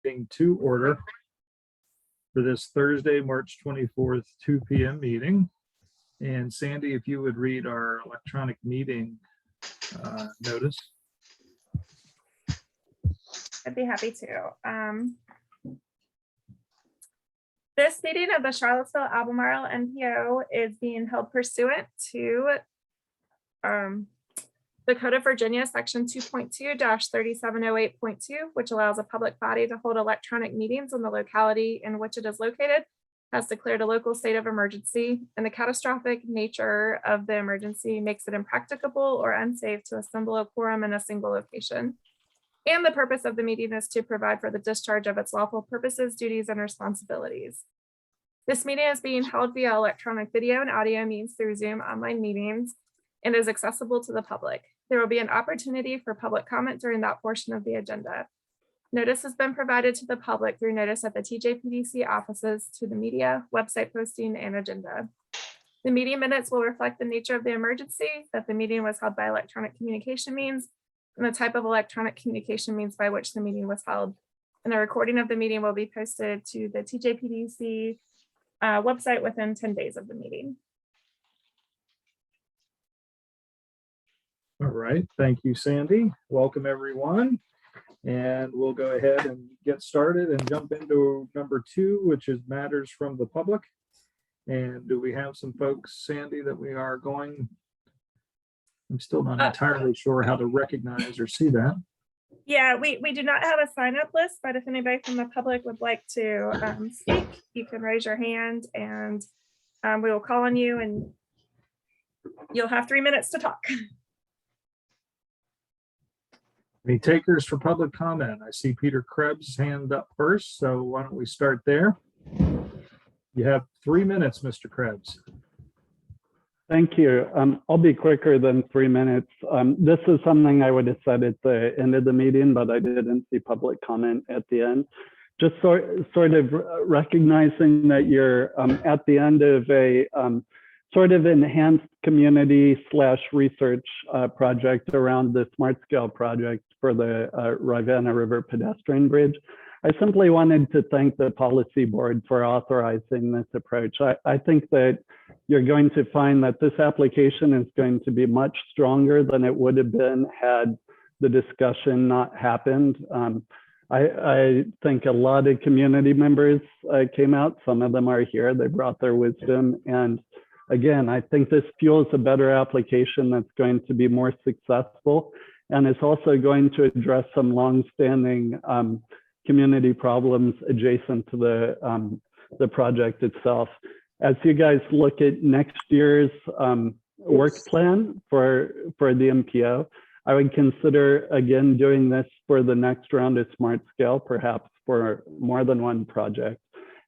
meeting to order for this Thursday, March 24th, 2 p.m. meeting. And Sandy, if you would read our electronic meeting notice. I'd be happy to. This meeting of the Charlottesville Albemarle MPO is being held pursuant to the Code of Virginia, Section 2.2-3708.2, which allows a public body to hold electronic meetings in the locality in which it is located, has declared a local state of emergency, and the catastrophic nature of the emergency makes it impracticable or unsafe to assemble a quorum in a single location. And the purpose of the meeting is to provide for the discharge of its lawful purposes, duties, and responsibilities. This meeting is being held via electronic video and audio means through Zoom online meetings and is accessible to the public. There will be an opportunity for public comment during that portion of the agenda. Notice has been provided to the public through notice at the TJPDC offices, to the media, website posting, and agenda. The meeting minutes will reflect the nature of the emergency, that the meeting was held by electronic communication means, and the type of electronic communication means by which the meeting was held. And a recording of the meeting will be posted to the TJPDC website within 10 days of the meeting. All right, thank you, Sandy. Welcome, everyone. And we'll go ahead and get started and jump into number 2, which is matters from the public. And do we have some folks, Sandy, that we are going? I'm still not entirely sure how to recognize or see that. Yeah, we do not have a sign up list, but if anybody from the public would like to speak, you can raise your hand and we will call on you and you'll have 3 minutes to talk. Any takers for public comment? I see Peter Krebs' hand up first, so why don't we start there? You have 3 minutes, Mr. Krebs. Thank you. I'll be quicker than 3 minutes. This is something I would have said at the end of the meeting, but I didn't see public comment at the end. Just sort of recognizing that you're at the end of a sort of enhanced community/research project around the smart scale project for the Rivanna River pedestrian bridge. I simply wanted to thank the policy board for authorizing this approach. I think that you're going to find that this application is going to be much stronger than it would have been had the discussion not happened. I think a lot of community members came out. Some of them are here. They brought their wisdom. And again, I think this fuels a better application that's going to be more successful. And it's also going to address some longstanding community problems adjacent to the project itself. As you guys look at next year's work plan for the MPO, I would consider again doing this for the next round of smart scale, perhaps for more than one project.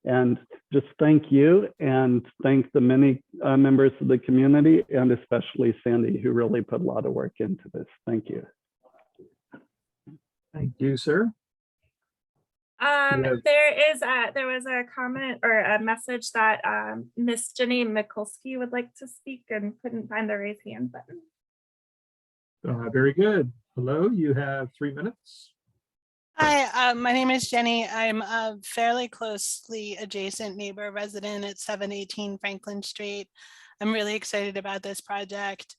And just thank you and thank the many members of the community and especially Sandy, who really put a lot of work into this. Thank you. Thank you, sir. There was a comment or a message that Miss Jenny Mikulski would like to speak and couldn't find the raise hand button. Very good. Hello, you have 3 minutes. Hi, my name is Jenny. I'm a fairly closely adjacent neighbor resident at 718 Franklin Street. I'm really excited about this project.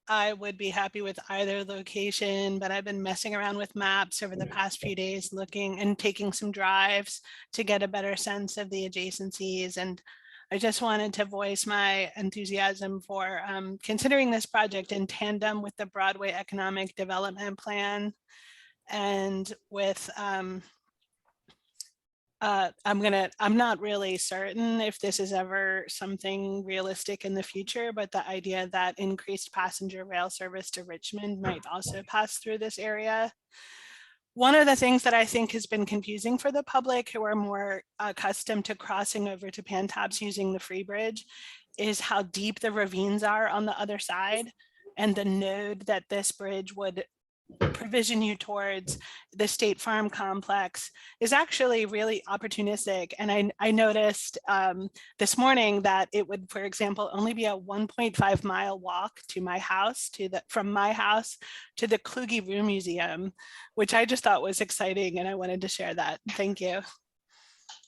I would be happy with either location, but I've been messing around with maps over the past few days, looking and taking some drives to get a better sense of the adjacencies. And I just wanted to voice my enthusiasm for considering this project in tandem with the Broadway Economic Development Plan and with I'm not really certain if this is ever something realistic in the future, but the idea that increased passenger rail service to Richmond might also pass through this area. One of the things that I think has been confusing for the public who are more accustomed to crossing over to Pantops using the Free Bridge is how deep the ravines are on the other side, and the node that this bridge would provision you towards the State Farm complex is actually really opportunistic. And I noticed this morning that it would, for example, only be a 1.5 mile walk to my house, from my house to the Kluge Room Museum, which I just thought was exciting, and I wanted to share that. Thank you.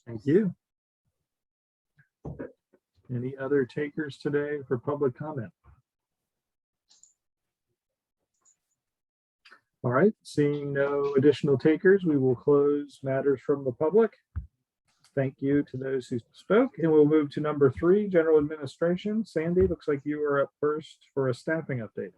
Thank you. Any other takers today for public comment? All right, seeing no additional takers, we will close matters from the public. Thank you to those who spoke, and we'll move to number 3, general administration. Sandy, looks like you are up first for a staffing update.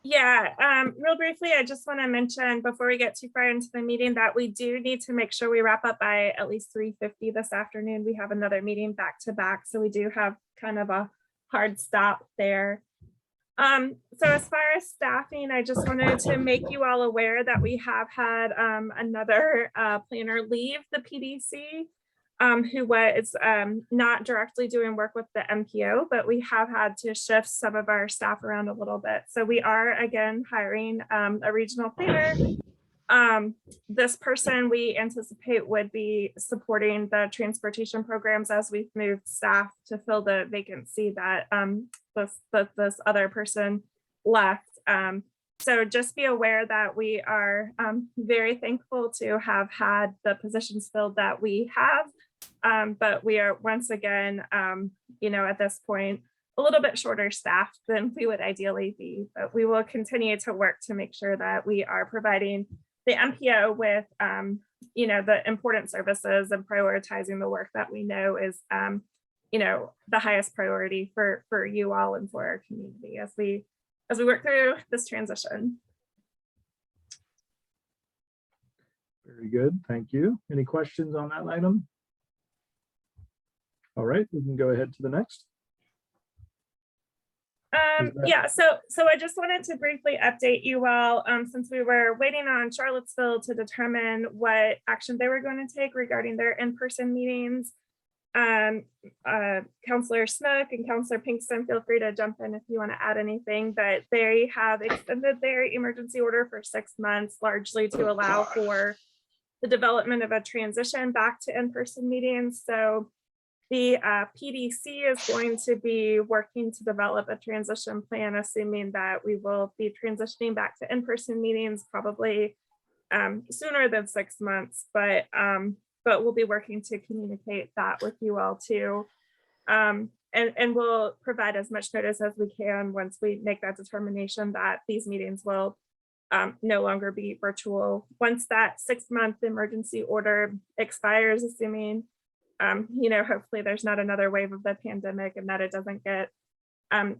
Yeah, real briefly, I just want to mention before we get too far into the meeting that we do need to make sure we wrap up by at least 3:50 this afternoon. We have another meeting back to back, so we do have kind of a hard stop there. So as far as staffing, I just wanted to make you all aware that we have had another planner leave the PDC, who was not directly doing work with the MPO, but we have had to shift some of our staff around a little bit. So we are again hiring a regional planner. This person we anticipate would be supporting the transportation programs as we've moved staff to fill the vacancy that this other person left. So just be aware that we are very thankful to have had the positions filled that we have, but we are once again, at this point, a little bit shorter staffed than we would ideally be, but we will continue to work to make sure that we are providing the MPO with, the important services and prioritizing the work that we know is, the highest priority for you all and for our community as we work through this transition. Very good, thank you. Any questions on that item? All right, we can go ahead to the next. Yeah, so I just wanted to briefly update you all since we were waiting on Charlottesville to determine what action they were going to take regarding their in-person meetings. Councilor Snook and Councilor Pinkston, feel free to jump in if you want to add anything, but they have extended their emergency order for 6 months, largely to allow for the development of a transition back to in-person meetings. So the PDC is going to be working to develop a transition plan, assuming that we will be transitioning back to in-person meetings probably sooner than 6 months, but we'll be working to communicate that with you all too. And we'll provide as much notice as we can once we make that determination that these meetings will no longer be virtual. Once that 6-month emergency order expires, assuming hopefully there's not another wave of the pandemic and that it doesn't get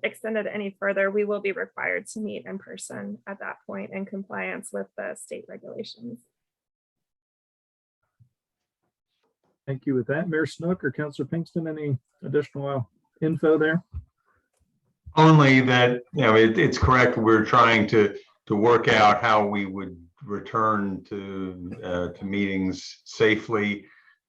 extended any further, we will be required to meet in person at that point in compliance with the state regulations. Thank you with that. Mayor Snook or Councilor Pinkston, any additional info there? Only that, it's correct. We're trying to work out how we would return to meetings safely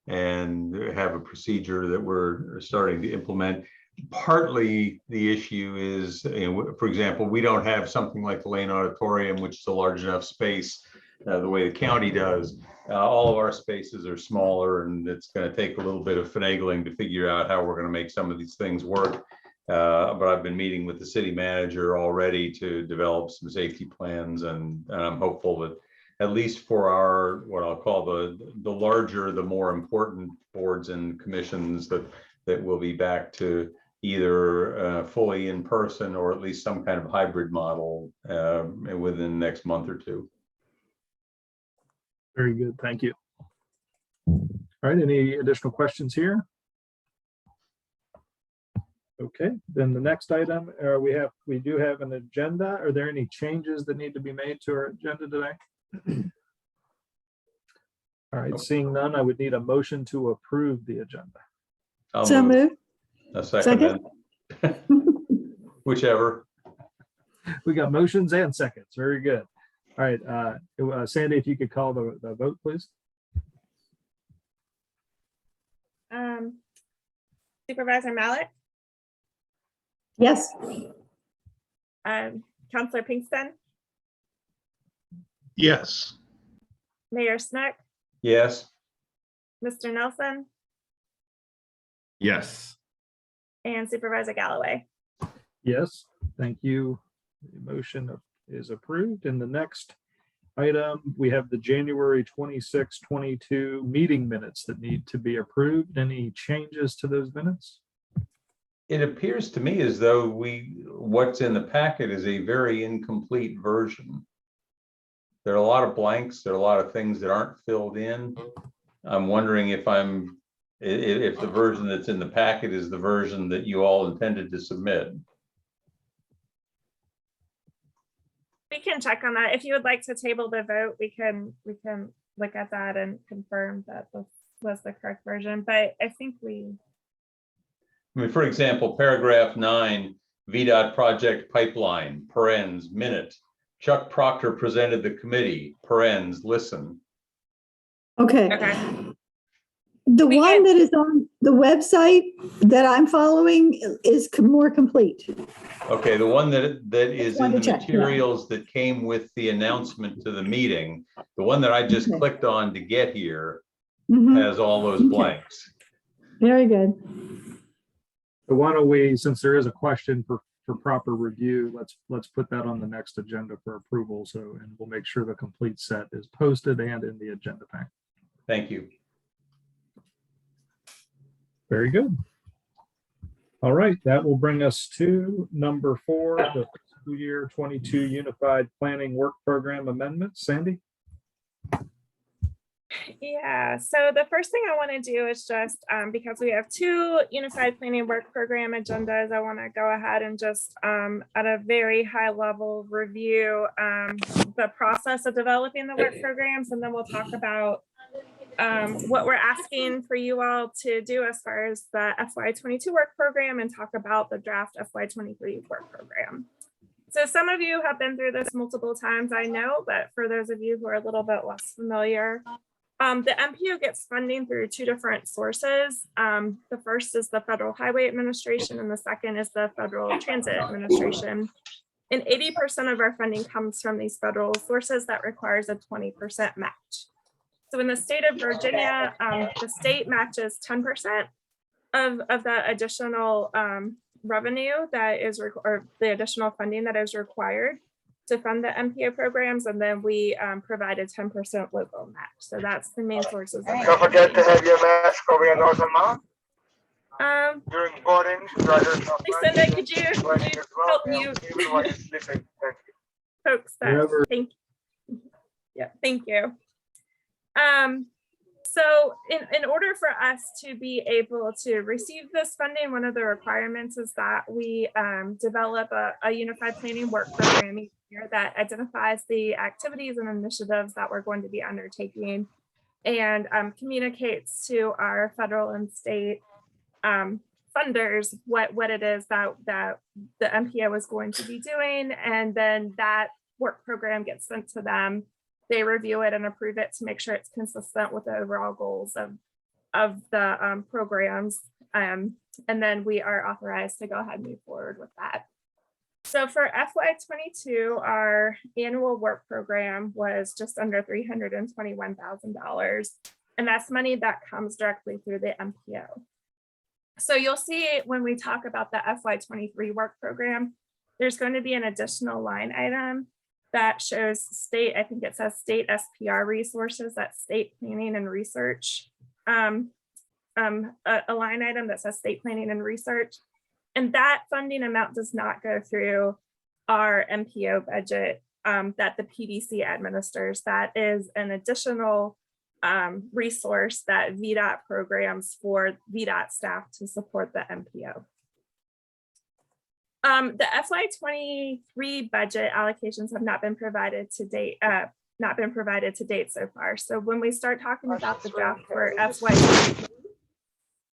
and have a procedure that we're starting to implement. Partly the issue is, for example, we don't have something like the Lane Auditorium, which is a large enough space the way the county does. All of our spaces are smaller, and it's going to take a little bit of finagling to figure out how we're going to make some of these things work. But I've been meeting with the city manager already to develop some safety plans, and I'm hopeful that at least for our, what I'll call the larger, the more important boards and commissions, that we'll be back to either fully in person or at least some kind of hybrid model within the next month or two. Very good, thank you. All right, any additional questions here? Okay, then the next item, we do have an agenda. Are there any changes that need to be made to our agenda today? All right, seeing none, I would need a motion to approve the agenda. So move. A second. Whichever. We got motions and seconds. Very good. All right, Sandy, if you could call the vote, please. Supervisor Mallett, Yes. Councilor Pinkston, Yes. Mayor Snook, Yes. Mr. Nelson, Yes. and Supervisor Galloway. Yes, thank you. The motion is approved. And the next item, we have the January 26, 22 meeting minutes that need to be approved. Any changes to those minutes? It appears to me as though what's in the packet is a very incomplete version. There are a lot of blanks. There are a lot of things that aren't filled in. I'm wondering if the version that's in the packet is the version that you all intended to submit. We can check on that. If you would like to table the vote, we can look at that and confirm that this was the correct version, but I think we. I mean, for example, paragraph 9, VDOT project pipeline, parens, minute. Chuck Proctor presented the committee, parens, listen. Okay. The We one can- that is on the website that I'm following is more complete. Okay, the one that is in wanted the to check, yeah. materials that came with the announcement to the meeting, the one that I just Okay. clicked on to get here Mhm. has all those Okay. blanks. Very good. So why don't we, since there is a question for proper review, let's put that on the next agenda for approval. So, and we'll make sure the complete set is posted and in the agenda pack. Thank you. Very good. All right, that will bring us to number 4, the fiscal year 22 Unified Planning Work Program Amendment. Sandy? Yeah, so the first thing I want to do is just, because we have 2 Unified Planning Work Program agendas, I want to go ahead and just at a very high level review the process of developing the work programs, and then we'll talk about what we're asking for you all to do as far as the FY22 work program, and talk about the draft FY23 work program. So some of you have been through this multiple times, I know, but for those of you who are a little bit less familiar, the MPO gets funding through 2 different sources. The first is the Federal Highway Administration, and the second is the Federal Transit Administration. And 80% of our funding comes from these federal sources that requires a 20% match. So in the state of Virginia, the state matches 10% of the additional revenue that is, or the additional funding that is required to fund the MPO programs, and then we provide a 10% local match. So that's the main sources. Don't forget to have your mask over your nose and mouth during boarding. Lucinda, could you help mute Even while you're sleeping. Thank you. folks that, Wherever- thank you. So in order for us to be able to receive this funding, one of the requirements is that we develop a unified planning work program each year that identifies the activities and initiatives that we're going to be undertaking, and communicates to our federal and state funders what it is that the MPO is going to be doing, and then that work program gets sent to them. They review it and approve it to make sure it's consistent with the overall goals of the programs. And then we are authorized to go ahead and move forward with that. So for FY22, our annual work program was just under $321,000. And that's money that comes directly through the MPO. So you'll see when we talk about the FY23 work program, there's going to be an additional line item that shows state, I think it says state SPR resources, that's state planning and research. A line item that says state planning and research. And that funding amount does not go through our MPO budget that the PDC administers. That is an additional resource that VDOT programs for VDOT staff to support the MPO. The FY23 budget allocations have not been provided to date, so far. So when we start talking about the draft for FY23,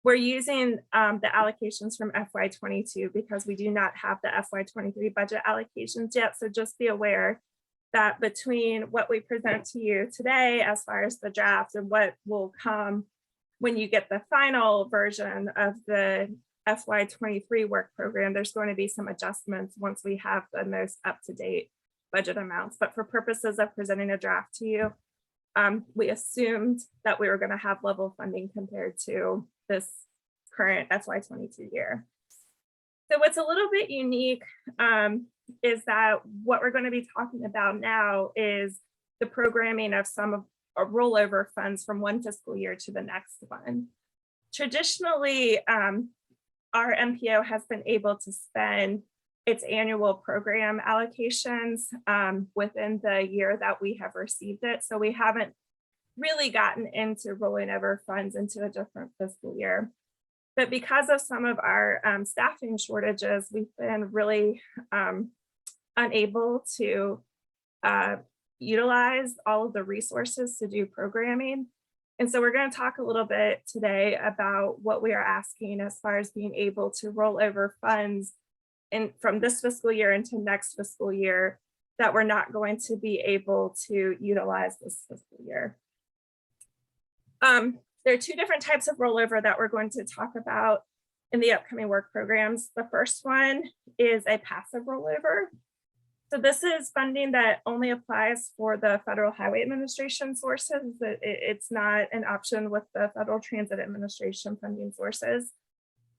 we're using the allocations from FY22 because we do not have the FY23 budget allocations yet. So just be aware that between what we present to you today as far as the draft and what will come when you get the final version of the FY23 work program, there's going to be some adjustments once we have the most up-to-date budget amounts, but for purposes of presenting a draft to you, we assumed that we were going to have level funding compared to this current FY22 year. So what's a little bit unique is that what we're going to be talking about now is the programming of some of our rollover funds from one fiscal year to the next one. Traditionally, our MPO has been able to spend its annual program allocations within the year that we have received it. So we haven't really gotten into rolling over funds into a different fiscal year. But because of some of our staffing shortages, we've been really unable to utilize all of the resources to do programming. And so we're going to talk a little bit today about what we are asking as far as being able to roll over funds from this fiscal year into next fiscal year that we're not going to be able to utilize this fiscal year. There are two different types of rollover that we're going to talk about in the upcoming work programs. The first one is a passive rollover. So this is funding that only applies for the Federal Highway Administration sources. It's not an option with the Federal Transit Administration funding sources.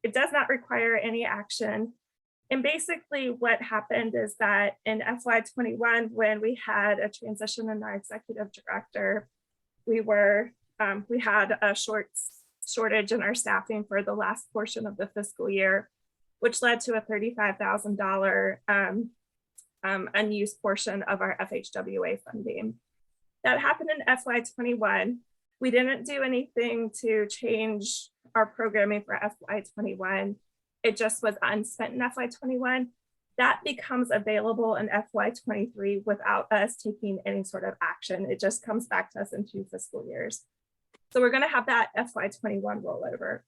It does not require any action. And basically what happened is that in FY21, when we had a transition in our executive director, we had a shortage in our staffing for the last portion of the fiscal year, which led to a $35,000 unused portion of our FHWA funding. That happened in FY21. We didn't do anything to change our programming for FY21. It just was unspent in FY21. That becomes available in FY23 without us taking any sort of action. It just comes back to us in 2 fiscal years. So we're going to have that FY21 rollover.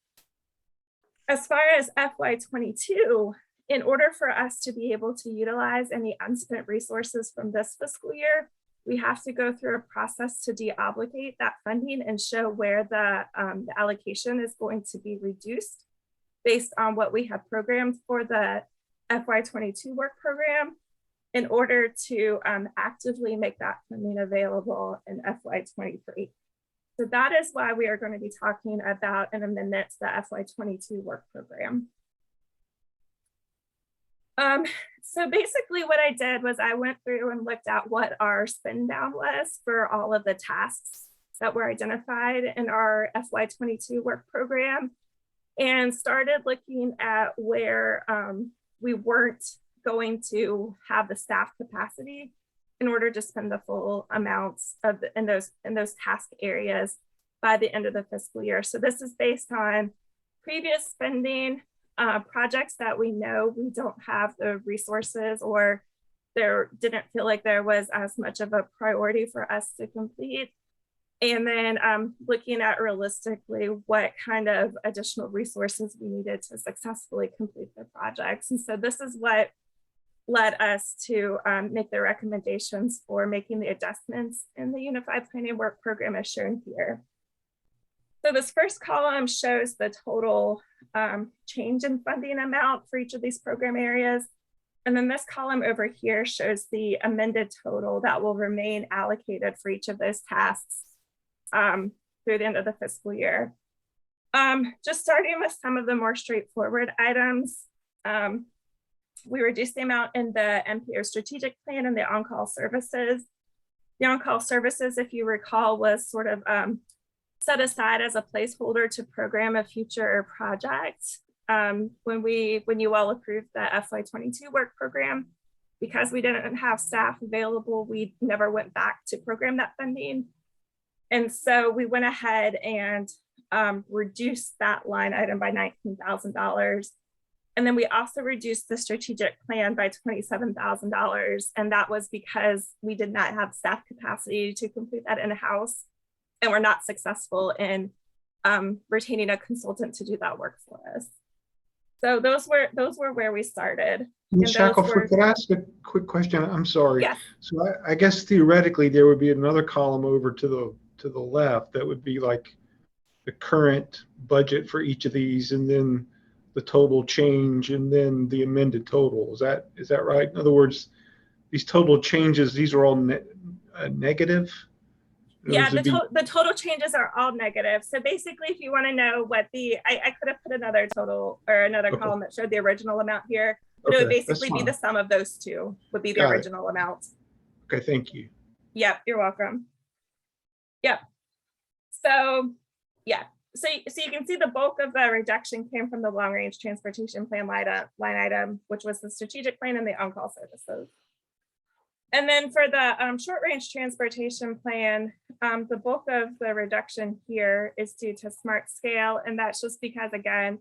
As far as FY22, in order for us to be able to utilize any unspent resources from this fiscal year, we have to go through a process to deobligate that funding and show where the allocation is going to be reduced based on what we have programmed for the FY22 work program in order to actively make that funding available in FY23. So that is why we are going to be talking about an amendment to the FY22 work program. So basically what I did was I went through and looked at what our spend down was for all of the tasks that were identified in our FY22 work program and started looking at where we weren't going to have the staff capacity in order to spend the full amounts of in those task areas by the end of the fiscal year. So this is based on previous spending, projects that we know we don't have the resources or there didn't feel like there was as much of a priority for us to complete. And then looking at realistically what kind of additional resources we needed to successfully complete the projects. And so this is what led us to make the recommendations for making the adjustments in the Unified Planning Work Program as shown here. So this first column shows the total change in funding amount for each of these program areas. And then this column over here shows the amended total that will remain allocated for each of those tasks through the end of the fiscal year. Just starting with some of the more straightforward items, we reduced the amount in the MPO strategic plan and the on-call services. The on-call services, if you recall, was sort of set aside as a placeholder to program a future project. When you all approved the FY22 work program, because we didn't have staff available, we never went back to program that funding. And so we went ahead and reduced that line item by $19,000. And then we also reduced the strategic plan by $27,000. And that was because we did not have staff capacity to complete that in-house. And we're not successful in retaining a consultant to do that work for us. So those were where we started. Ms. Shackelford, could I ask a quick question? I'm sorry. Yes. So I guess theoretically there would be another column over to the left that would be like the current budget for each of these, and then the total change, and then the amended total. Is that right? In other words, these total changes, these are all negative? Yeah, Those would the total changes are all negative. So basically, if you want to know what I could have put another total or another Okay. column that showed the original amount here, but it would Okay, that's basically be the fine. sum of those two would be the Got it. original amount. Okay, thank you. Yep, you're welcome. Yep. So yeah, so you can see the bulk of the reduction came from the long range transportation plan line item, which was the strategic plan and the on-call services. And then for the short range transportation plan, the bulk of the reduction here is due to smart scale, and that's just because again,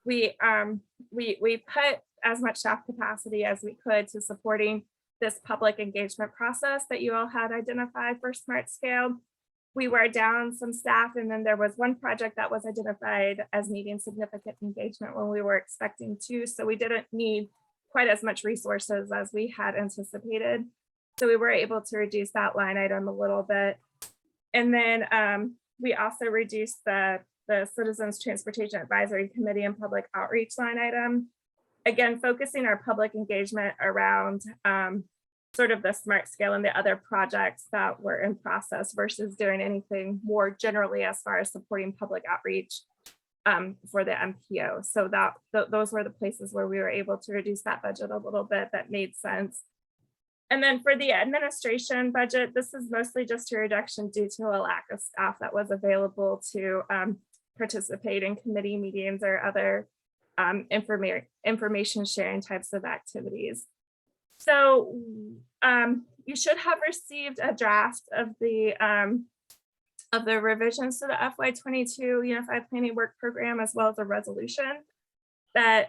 we put as much staff capacity as we could to supporting this public engagement process that you all had identified for smart scale. We were down some staff, and then there was one project that was identified as needing significant engagement when we were expecting to, so we didn't need quite as much resources as we had anticipated. So we were able to reduce that line item a little bit. And then we also reduced the Citizens Transportation Advisory Committee and Public Outreach line item. Again, focusing our public engagement around sort of the smart scale and the other projects that were in process versus doing anything more generally as far as supporting public outreach for the MPO. So those were the places where we were able to reduce that budget a little bit. That made sense. And then for the administration budget, this is mostly just a reduction due to a lack of staff that was available to participate in committee meetings or other information sharing types of activities. So you should have received a draft of the revisions to the FY22 Unified Planning Work Program, as well as a resolution that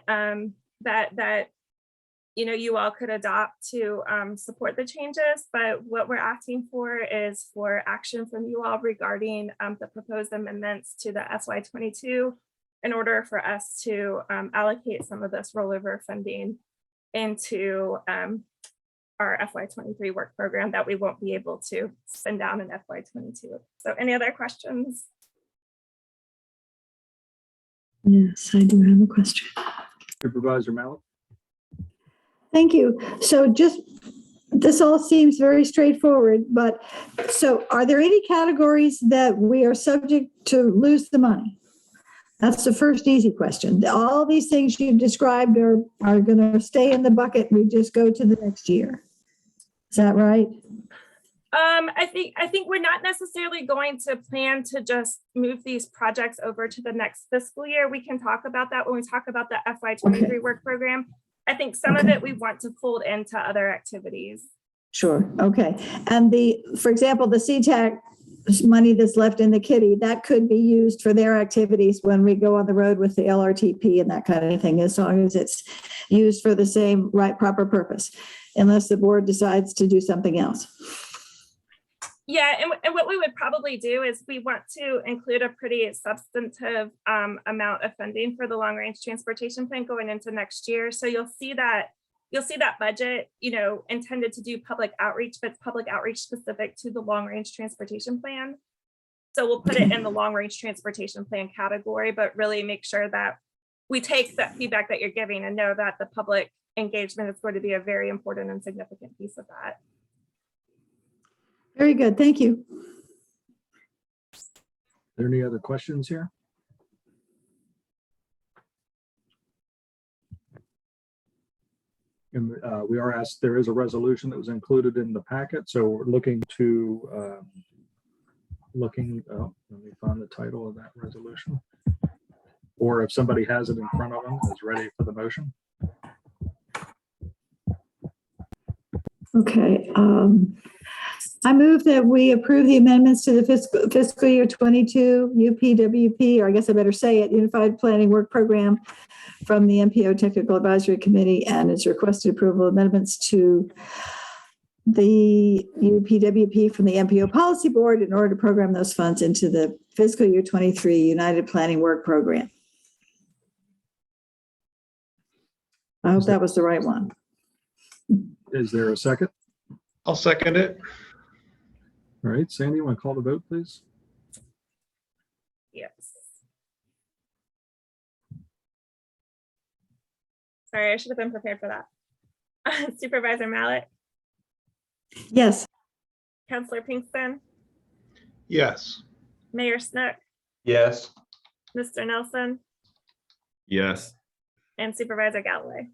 you all could adopt to support the changes. But what we're asking for is for action from you all regarding the proposed amendments to the FY22 in order for us to allocate some of this rollover funding into our FY23 work program that we won't be able to spend down in FY22. So any other questions? Yes, I do have a question. Supervisor Malik. Thank you. So this all seems very straightforward, but so are there any categories that we are subject to lose the money? That's the first easy question. All these things you've described are going to stay in the bucket. We just go to the next year. Is that right? I think we're not necessarily going to plan to just move these projects over to the next fiscal year. We can talk about that when we talk about the FY23 work program. I think some of it we want to fold into other activities. Sure. Okay. And for example, the Ctac money that's left in the kitty, that could be used for their activities when we go on the road with the LRTP and that kind of thing, as long as it's used for the same proper purpose, unless the board decides to do something else. Yeah, and what we would probably do is we want to include a pretty substantive amount of funding for the long range transportation plan going into next year. So you'll see that budget, intended to do public outreach, but it's public outreach specific to the long range transportation plan. So we'll put it in the long range transportation plan category, but really make sure that we take that feedback that you're giving and know that the public engagement is going to be a very important and significant piece of that. Very good. Thank you. Are there any other questions here? And we are asked, there is a resolution that was included in the packet. So we're looking to, let me find the title of that resolution. Or if somebody has it in front of them, is ready for the motion. Okay. I move that we approve the amendments to the fiscal year 22 UPWP, or I guess I better say it, Unified Planning Work Program from the MPO Technical Advisory Committee, and its requested approval amendments to the UPWP from the MPO Policy Board in order to program those funds into the fiscal year 23 United Planning Work Program. I hope that was the right one. Is there a second? I'll second it. All right, Sandy, you want to call the vote, please? Yes. Sorry, I should have been prepared for that. Supervisor Malik, Yes. Counselor Pinkston, Yes. Mayor Snook, Yes. Mr. Nelson, Yes. and Supervisor Galloway.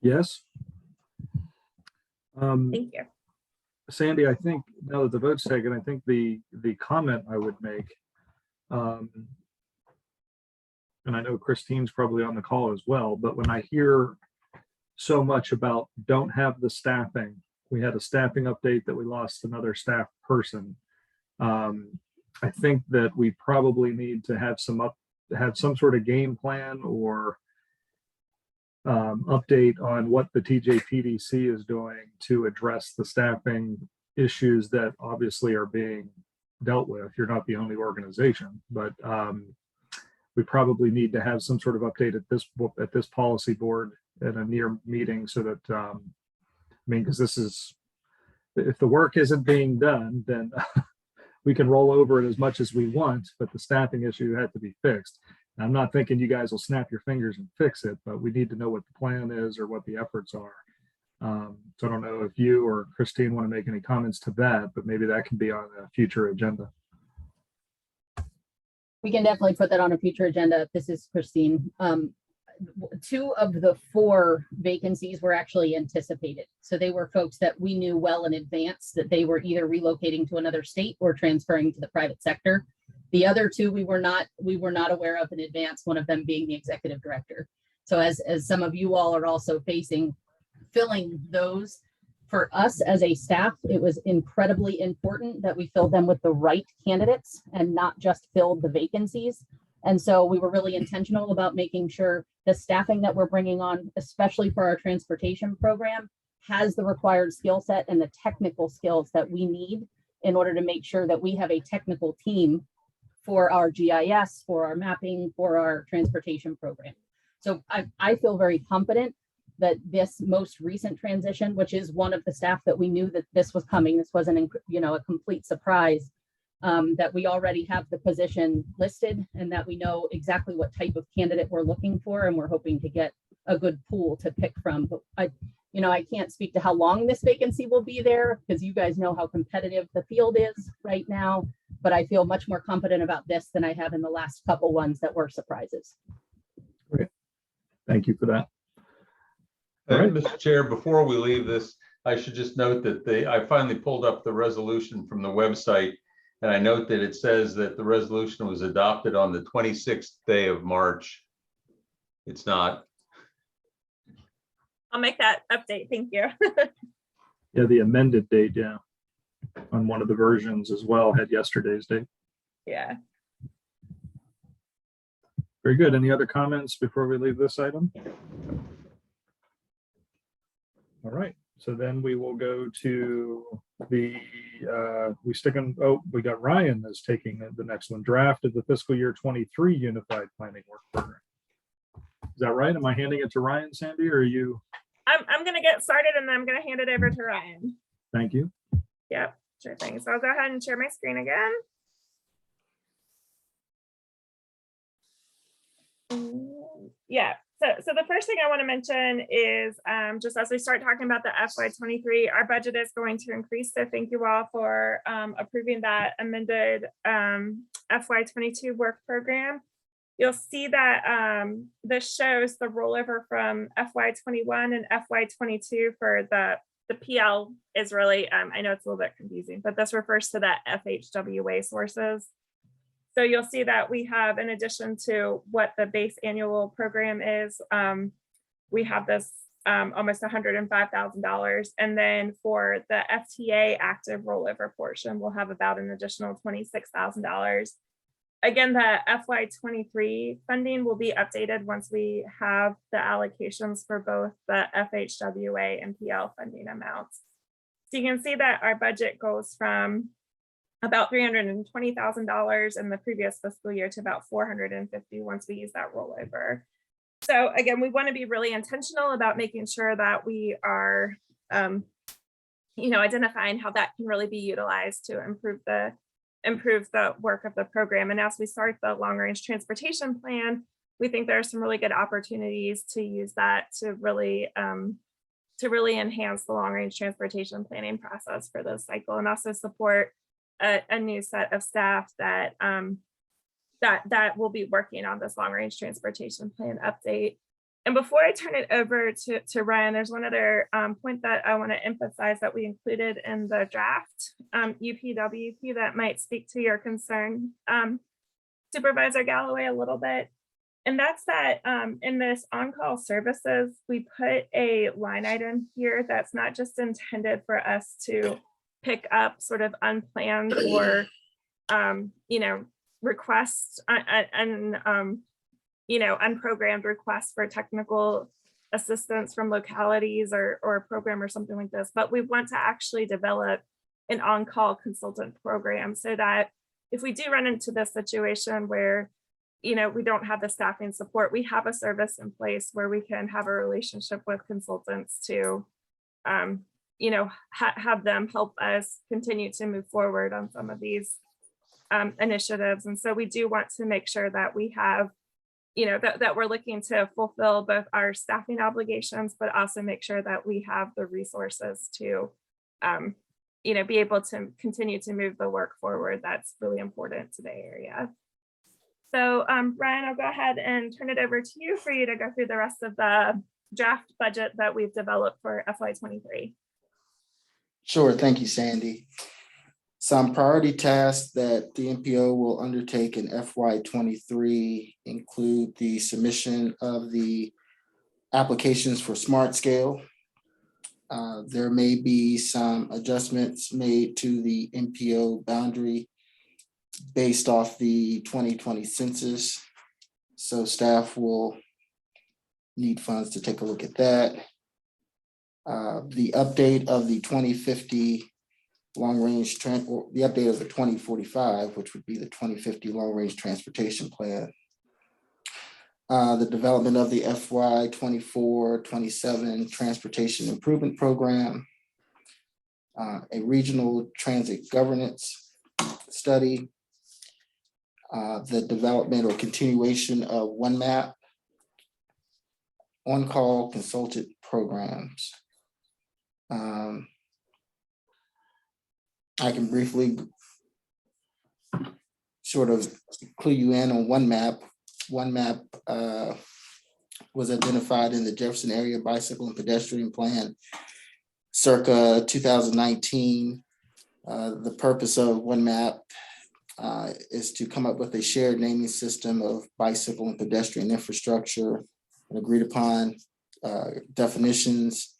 Yes. Thank you. Sandy, I think now that the vote's taken, I think the comment I would make, and I know Christine's probably on the call as well, but when I hear so much about don't have the staffing, we had a staffing update that we lost another staff person. I think that we probably need to have some sort of game plan or update on what the TJPDC is doing to address the staffing issues that obviously are being dealt with. You're not the only organization, but we probably need to have some sort of update at this policy board at a near meeting so that, I mean, because this is, if the work isn't being done, then we can roll over it as much as we want, but the staffing issue had to be fixed. I'm not thinking you guys will snap your fingers and fix it, but we need to know what the plan is or what the efforts are. So I don't know if you or Christine want to make any comments to that, but maybe that can be on a future agenda. We can definitely put that on a future agenda. This is Christine. 2 of the 4 vacancies were actually anticipated. So they were folks that we knew well in advance that they were either relocating to another state or transferring to the private sector. The other 2 we were not aware of in advance, one of them being the executive director. So as some of you all are also filling those, for us as a staff, it was incredibly important that we filled them with the right candidates and not just filled the vacancies. And so we were really intentional about making sure the staffing that we're bringing on, especially for our transportation program, has the required skill set and the technical skills that we need in order to make sure that we have a technical team for our GIS, for our mapping, for our transportation program. So I feel very confident that this most recent transition, which is one of the staff that we knew that this was coming, this wasn't, a complete surprise, that we already have the position listed and that we know exactly what type of candidate we're looking for, and we're hoping to get a good pool to pick from. But I can't speak to how long this vacancy will be there because you guys know how competitive the field is right now, but I feel much more confident about this than I have in the last couple ones that were surprises. Great. Thank you for that. Mr. Chair, before we leave this, I should just note that I finally pulled up the resolution from the website, and I note that it says that the resolution was adopted on the 26th day of March. It's not. I'll make that update. Thank you. Yeah, the amended date, yeah, on one of the versions as well had yesterday's date. Yeah. Very good. Any other comments before we leave this item? All right, so then we will go to we got Ryan is taking the next one, draft of the fiscal year 23 unified planning work program. Is that right? Am I handing it to Ryan, Sandy, or are you? I'm going to get started and then I'm going to hand it over to Ryan. Thank you. Yep, sure thing. So I'll go ahead and share my screen again. Yeah, so the first thing I want to mention is just as we start talking about the FY23, our budget is going to increase. So thank you all for approving that amended FY22 work program. You'll see that this shows the rollover from FY21 and FY22 for the PL is really, I know it's a little bit confusing, but this refers to that FHWA sources. So you'll see that we have, in addition to what the base annual program is, we have this almost $105,000. And then for the FTA active rollover portion, we'll have about an additional $26,000. Again, the FY23 funding will be updated once we have the allocations for both the FHWA and PL funding amounts. So you can see that our budget goes from about $320,000 in the previous fiscal year to about $450,000 once we use that rollover. So again, we want to be really intentional about making sure that we are, identifying how that can really be utilized to improve the work of the program. And as we start the long range transportation plan, we think there are some really good opportunities to use that to really to really enhance the long-range transportation planning process for this cycle, and also support a new set of staff that that will be working on this long-range transportation plan update. And before I turn it over to Ryan, there's one other point that I want to emphasize that we included in the draft UPWP that might speak to your concern, Supervisor Galloway, a little bit. And that's that in this on-call services, we put a line item here that's not just intended for us to pick up sort of unplanned or, requests and, unprogrammed requests for technical assistance from localities or a program or something like this. But we want to actually develop an on-call consultant program so that if we do run into this situation where we don't have the staffing support, we have a service in place where we can have a relationship with consultants to, have them help us continue to move forward on some of these initiatives. And so we do want to make sure that we have, that we're looking to fulfill both our staffing obligations, but also make sure that we have the resources to, be able to continue to move the work forward. That's really important to the area. So Ryan, I'll go ahead and turn it over to you for you to go through the rest of the draft budget that we've developed for FY23. Sure, thank you, Sandy. Some priority tasks that the MPO will undertake in FY23 include the submission of the applications for Smart Scale. There may be some adjustments made to the MPO boundary based off the 2020 census. So staff will need funds to take a look at that. The update of the 2050 long-range, the update of the 2045, which would be the 2050 long-range transportation plan. The development of the FY24-27 transportation improvement program. A regional transit governance study. The development or continuation of one map, on-call consultant programs. I can briefly sort of clue you in on one map. One map was identified in the Jefferson Area Bicycle and Pedestrian Plan circa 2019. The purpose of one map is to come up with a shared naming system of bicycle and pedestrian infrastructure and agreed upon definitions.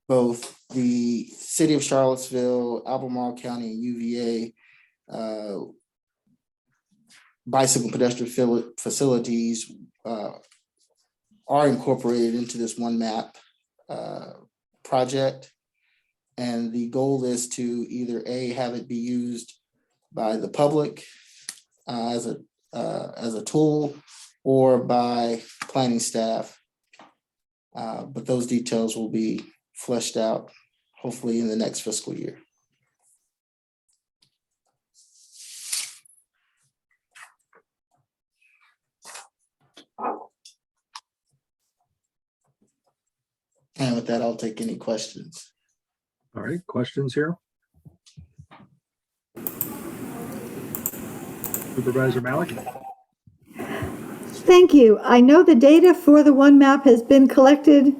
Both the City of Charlottesville, Albemarle County, and UVA bicycle and pedestrian facilities are incorporated into this one map project. And the goal is to either have it be used by the public as a tool or by planning staff. But those details will be fleshed out hopefully in the next fiscal year. And with that, I'll take any questions. All right, questions here? Supervisor Malik? Thank you. I know the data for the one map has been collected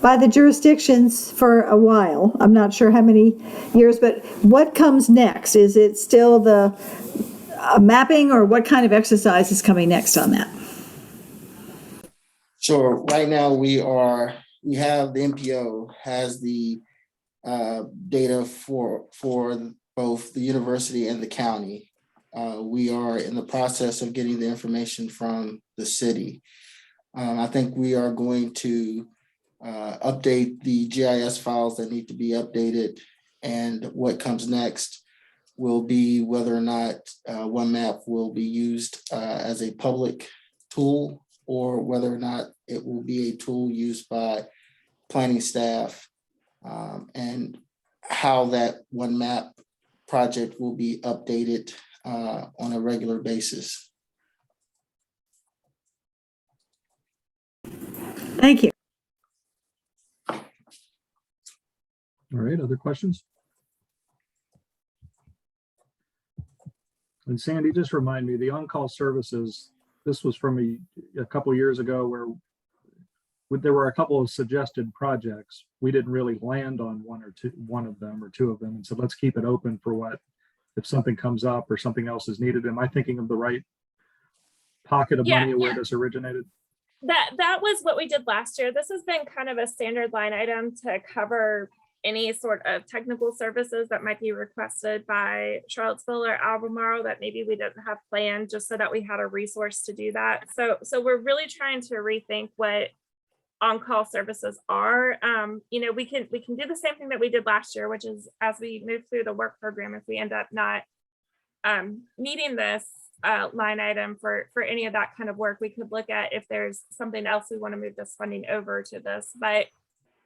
by the jurisdictions for a while. I'm not sure how many years, but what comes next? Is it still the mapping, or what kind of exercise is coming next on that? Sure. Right now we have the MPO has the data for both the university and the county. We are in the process of getting the information from the city. I think we are going to update the GIS files that need to be updated, and what comes next will be whether or not one map will be used as a public tool, or whether or not it will be a tool used by planning staff, and how that one map project will be updated on a regular basis. Thank you. All right, other questions? And Sandy, just remind me, the on-call services, this was from a couple years ago where there were a couple of suggested projects. We didn't really land on one of them or two of them, and so let's keep it open for what, if something comes up or something else is needed. Am I thinking of the right pocket of money where this originated? That was what we did last year. This has been kind of a standard line item to cover any sort of technical services that might be requested by Charlottesville or Albemarle that maybe we didn't have planned, just so that we had a resource to do that. So we're really trying to rethink what on-call services are. We can do the same thing that we did last year, which is as we move through the work program, if we end up not needing this line item for any of that kind of work, we could look at if there's something else we want to move this funding over to this. But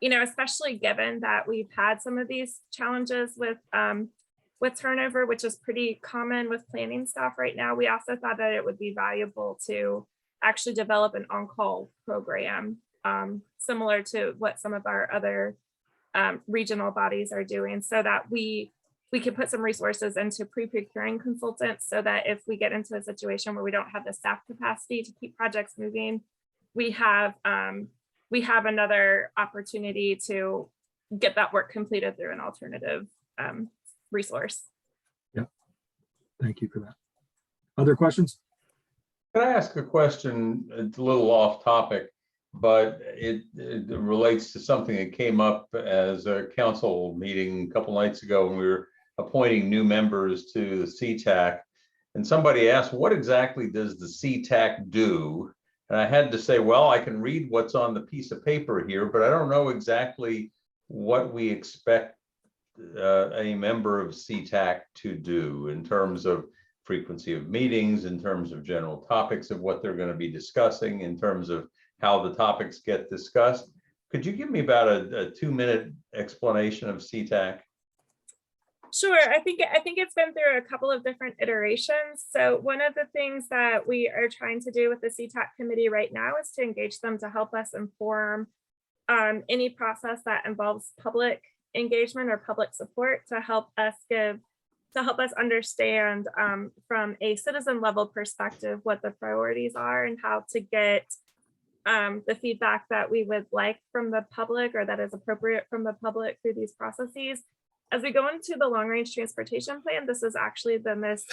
especially given that we've had some of these challenges with turnover, which is pretty common with planning staff right now, we also thought that it would be valuable to actually develop an on-call program similar to what some of our other regional bodies are doing, so that we could put some resources into pre-procuring consultants, so that if we get into a situation where we don't have the staff capacity to keep projects moving, we have another opportunity to get that work completed through an alternative resource. Yeah, thank you for that. Other questions? Can I ask a question? It's a little off topic, but it relates to something that came up as a council meeting a couple nights ago when we were appointing new members to the Ctac. And somebody asked, what exactly does the Ctac do? And I had to say, well, I can read what's on the piece of paper here, but I don't know exactly what we expect a member of Ctac to do in terms of frequency of meetings, in terms of general topics of what they're going to be discussing, in terms of how the topics get discussed. Could you give me about a 2-minute explanation of Ctac? Sure. I think it's been through a couple of different iterations. So one of the things that we are trying to do with the Ctac committee right now is to engage them to help us inform any process that involves public engagement or public support, to help us understand from a citizen level perspective what the priorities are and how to get the feedback that we would like from the public, or that is appropriate from the public, through these processes. As we go into the long range transportation plan, this is actually the most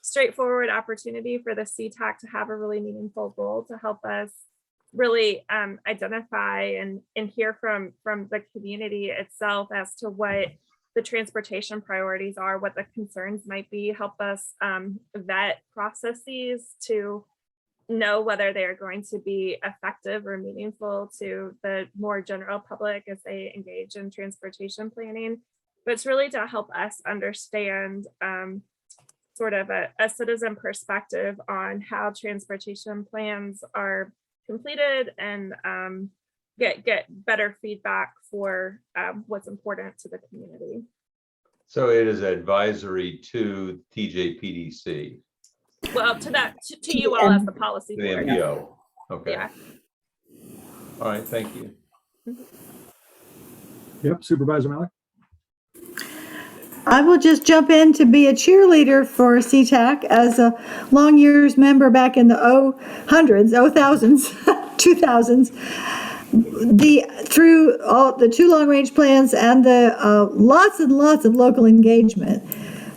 straightforward opportunity for the Ctac to have a really meaningful role to help us really identify and hear from the community itself as to what the transportation priorities are, what the concerns might be, help us vet processes to know whether they are going to be effective or meaningful to the more general public as they engage in transportation planning. But it's really to help us understand sort of a citizen perspective on how transportation plans are completed, and get better feedback for what's important to the community. So it is advisory to TJPDC. Well, to you all as the policy The board. MPO. Okay. Yeah. All right. Thank you. Yep, Supervisor Malik. I will just jump in to be a cheerleader for Seatac as a long years member back in the 2000s, through all the 2 long range plans and the lots and lots of local engagement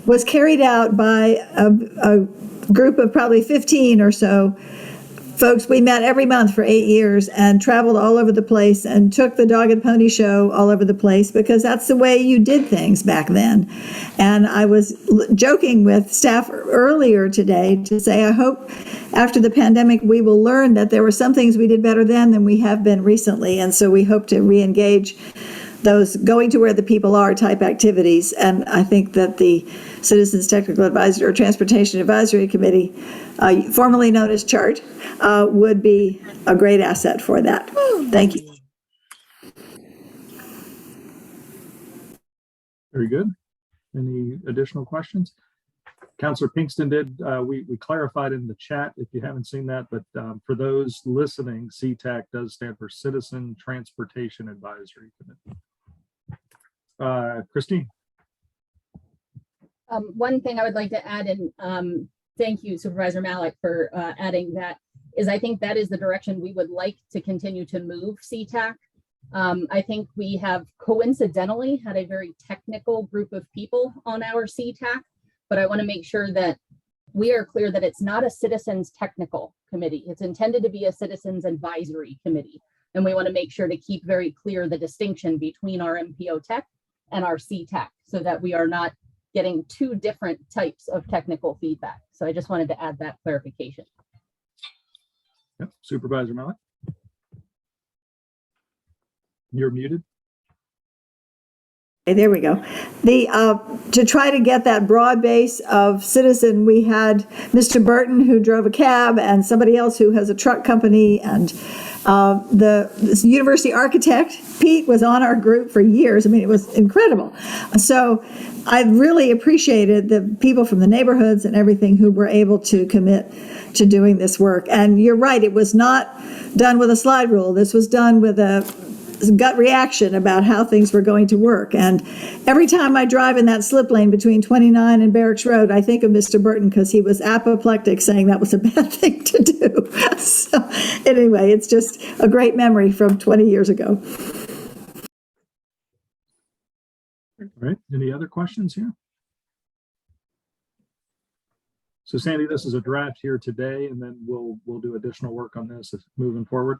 was carried out by a group of probably 15 or so folks. We met every month for 8 years and traveled all over the place and took the dog and pony show all over the place, because that's the way you did things back then. And I was joking with staff earlier today to say, I hope after the pandemic, we will learn that there were some things we did better then than we have been recently. And so we hope to re-engage those going to where the people are type activities. And I think that the Citizens Technical Advisory or Transportation Advisory Committee, formerly known as CHART, would be a great asset for that. Thank you. Very good. Any additional questions? Councilor Pinkston did, we clarified in the chat if you haven't seen that, but for those listening, Ctac does stand for Citizen Transportation Advisory Committee. Christine. One thing I would like to add, and thank you Supervisor Malik for adding that, is I think that is the direction we would like to continue to move Ctac. I think we have coincidentally had a very technical group of people on our Ctac, but I want to make sure that we are clear that it's not a citizens technical committee. It's intended to be a citizens advisory committee. And we want to make sure to keep very clear the distinction between our MPO tech and our Ctac so that we are not getting two different types of technical feedback. So I just wanted to add that clarification. Yep. Supervisor Malik. You're muted. Okay, there we go. To try to get that broad base of citizen, we had Mr. Burton, who drove a cab, and somebody else who has a truck company, and the university architect, Pete, was on our group for years. I mean, it was incredible. So I really appreciated the people from the neighborhoods and everything who were able to commit to doing this work. And you're right, it was not done with a slide rule. This was done with a gut reaction about how things were going to work. And every time I drive in that slip lane between 29 and Barracks Road, I think of Mr. Burton because he was apoplectic saying that was a bad thing to do. So anyway, it's just a great memory from 20 years ago. All right. Any other questions here? So Sandy, this is a draft here today, and then we'll do additional work on this moving forward.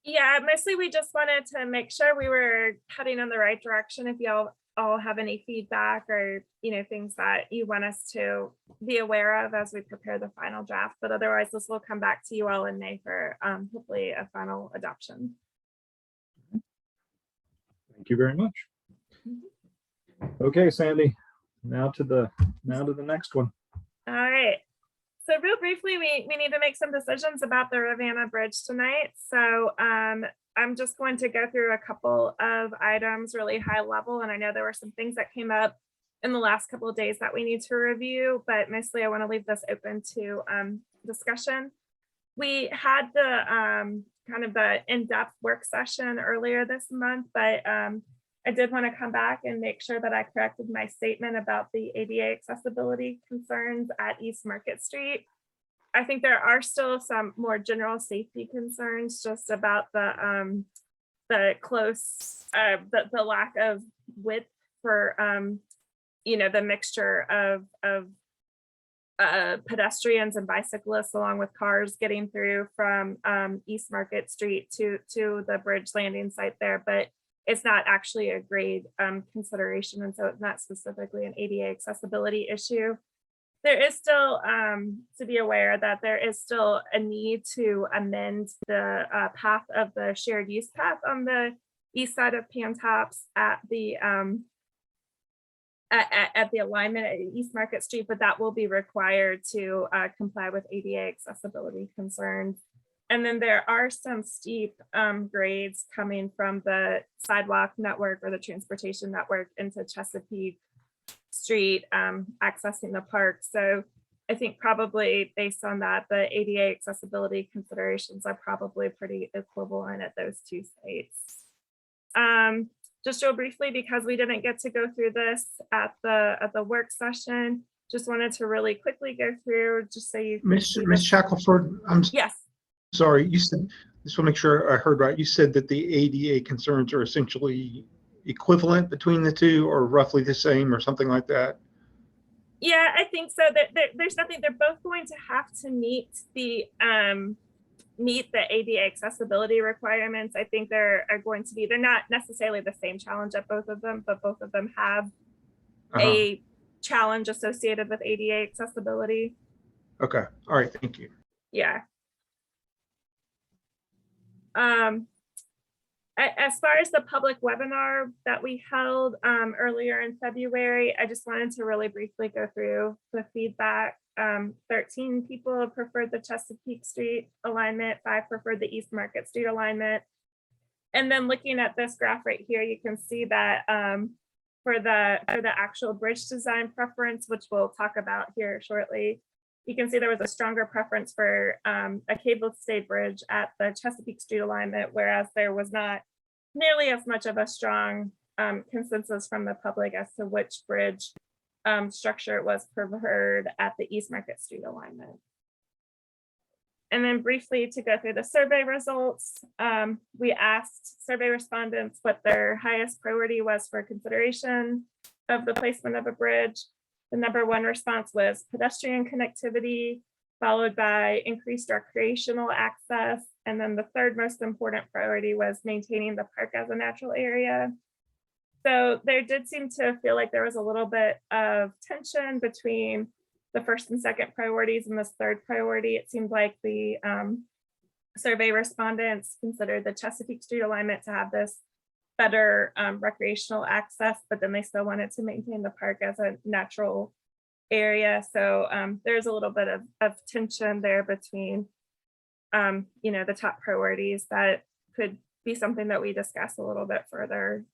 Yeah, mostly we just wanted to make sure we were heading in the right direction. If y'all all have any feedback or, things that you want us to be aware of as we prepare the final draft, but otherwise this will come back to you all in May for hopefully a final adoption. Thank you very much. Okay, Sandy, now to the next one. All right. So real briefly, we need to make some decisions about the Ravenna Bridge tonight. So I'm just going to go through a couple of items really high level. And I know there were some things that came up in the last couple of days that we need to review, but mostly I want to leave this open to discussion. We had the kind of the in-depth work session earlier this month, but I did want to come back and make sure that I corrected my statement about the ADA accessibility concerns at East Market Street. I think there are still some more general safety concerns just about the lack of width for the mixture of pedestrians and bicyclists along with cars getting through from East Market Street to the bridge landing site there, but it's not actually a grade consideration, and so it's not specifically an ADA accessibility issue. There is still to be aware that there is still a need to amend the path of the shared use path on the east side of Pantops at the alignment at East Market Street, but that will be required to comply with ADA accessibility concerns. And then there are some steep grades coming from the sidewalk network or the transportation network into Chesapeake Street, accessing the park. So I think probably based on that, the ADA accessibility considerations are probably pretty equivalent at those two sites. Just real briefly, because we didn't get to go through this at the work session, just wanted to really quickly go through, just so you. Ms. Shackelford, Yes. Sorry, you said, just want to make sure I heard right. You said that the ADA concerns are essentially equivalent between the two or roughly the same or something like that? Yeah, I think so. There's nothing, they're both going to have to meet the ADA accessibility requirements. I think they're not necessarily the same challenge at both of them, but both of them have a challenge associated with ADA accessibility. Okay, all right, thank you. Yeah. As far as the public webinar that we held earlier in February, I just wanted to really briefly go through the feedback. 13 people preferred the Chesapeake Street alignment, 5 preferred the East Market Street alignment. And then looking at this graph right here, you can see that for the actual bridge design preference, which we'll talk about here shortly, you can see there was a stronger preference for a cable stayed bridge at the Chesapeake Street alignment, whereas there was not nearly as much of a strong consensus from the public as to which bridge structure was preferred at the East Market Street alignment. And then briefly to go through the survey results, we asked survey respondents what their highest priority was for consideration of the placement of a bridge. The #1 response was pedestrian connectivity, followed by increased recreational access. And then the third most important priority was maintaining the park as a natural area. So there did seem to feel like there was a little bit of tension between the first and second priorities and this third priority. It seemed like the survey respondents considered the Chesapeake Street alignment to have this better recreational access, but then they still wanted to maintain the park as a natural area. So there's a little bit of tension there between the top priorities that could be something that we discuss a little bit further.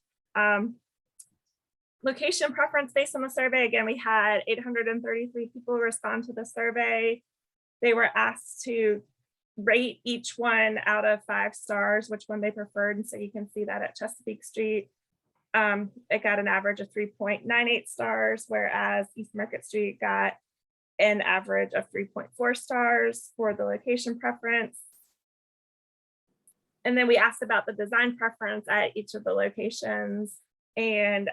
Location preference based on the survey. Again, we had 833 people respond to the survey. They were asked to rate each one out of 5 stars, which one they preferred. And so you can see that at Chesapeake Street, it got an average of 3.98 stars, whereas East Market Street got an average of 3.4 stars for the location preference. And then we asked about the design preference at each of the locations. And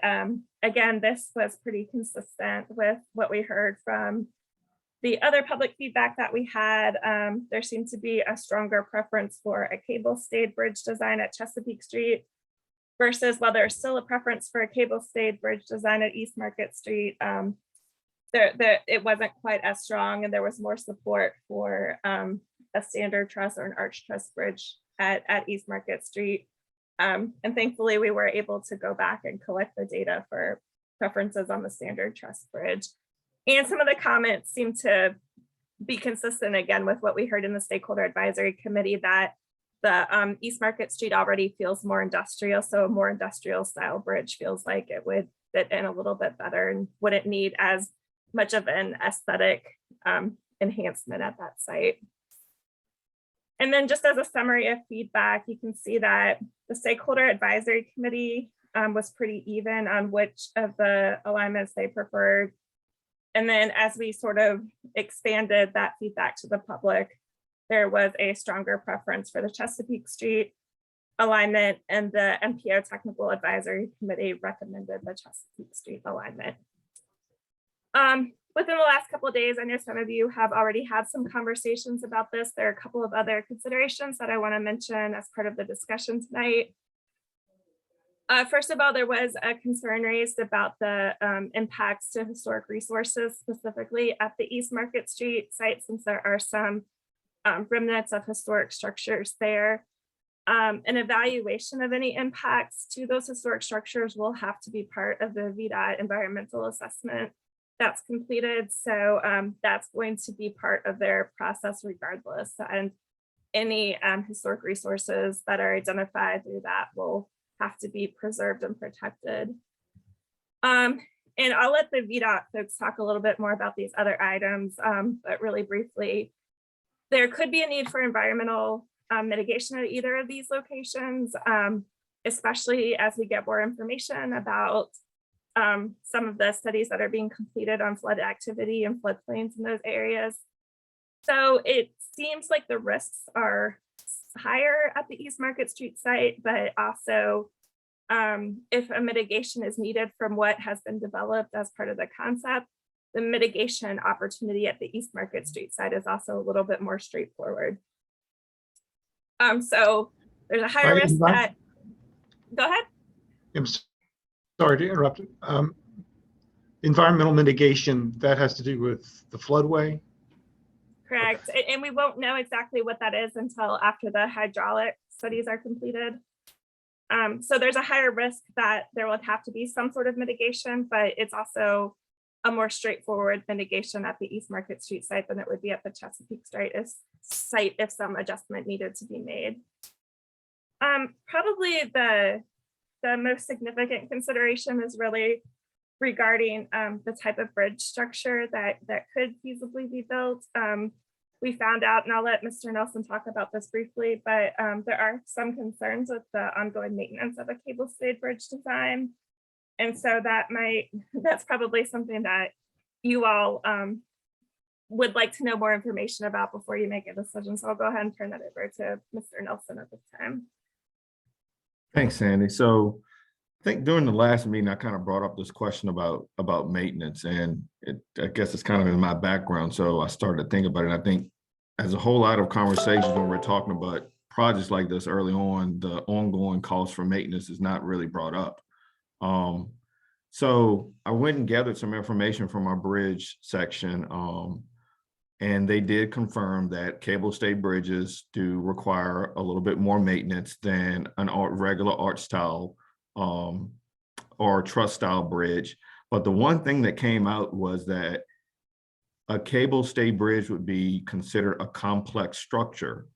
again, this was pretty consistent with what we heard from the other public feedback that we had. There seemed to be a stronger preference for a cable stayed bridge design at Chesapeake Street versus, while there's still a preference for a cable stayed bridge design at East Market Street, it wasn't quite as strong, and there was more support for a standard truss or an arch truss bridge at East Market Street. And thankfully, we were able to go back and collect the data for preferences on the standard truss bridge. And some of the comments seem to be consistent again with what we heard in the stakeholder advisory committee, that the East Market Street already feels more industrial. So a more industrial style bridge feels like it would fit in a little bit better and wouldn't need as much of an aesthetic enhancement at that site. And then just as a summary of feedback, you can see that the stakeholder advisory committee was pretty even on which of the alignments they preferred. And then as we sort of expanded that feedback to the public, there was a stronger preference for the Chesapeake Street alignment, and the MPO technical advisory committee recommended the Chesapeake Street alignment. Within the last couple of days, I know some of you have already had some conversations about this. There are a couple of other considerations that I want to mention as part of the discussion tonight. First of all, there was a concern raised about the impacts to historic resources, specifically at the East Market Street site, since there are some remnants of historic structures there. An evaluation of any impacts to those historic structures will have to be part of the VDOT environmental assessment that's completed. So that's going to be part of their process regardless. And any historic resources that are identified through that will have to be preserved and protected. And I'll let the VDOT folks talk a little bit more about these other items, but really briefly, there could be a need for environmental mitigation at either of these locations, especially as we get more information about some of the studies that are being completed on flood activity and floodplains in those areas. So it seems like the risks are higher at the East Market Street site, but also if a mitigation is needed from what has been developed as part of the concept, the mitigation opportunity at the East Market Street site is also a little bit more straightforward. So there's a higher risk that, go ahead. I'm sorry to interrupt. Environmental mitigation, that has to do with the floodway? Correct. And we won't know exactly what that is until after the hydraulic studies are completed. So there's a higher risk that there will have to be some sort of mitigation, but it's also a more straightforward mitigation at the East Market Street site than it would be at the Chesapeake site if some adjustment needed to be made. Probably the the most significant consideration is really regarding the type of bridge structure that could feasibly be built. We found out, and I'll let Mr. Nelson talk about this briefly, but there are some concerns with the ongoing maintenance of a cable stayed bridge design. And so that's probably something that you all would like to know more information about before you make a decision. So I'll go ahead and turn that over to Mr. Nelson at this time. Thanks, Sandy. So I think during the last meeting, I kind of brought up this question about maintenance, and I guess it's kind of in my background. So I started to think about it. I think as a whole lot of conversations when we're talking about projects like this early on, the ongoing cost for maintenance is not really brought up. So I went and gathered some information from our bridge section, and they did confirm that cable stayed bridges do require a little bit more maintenance than an regular arch style or truss style bridge. But the one thing that came out was that a cable stayed bridge would be considered a complex structure.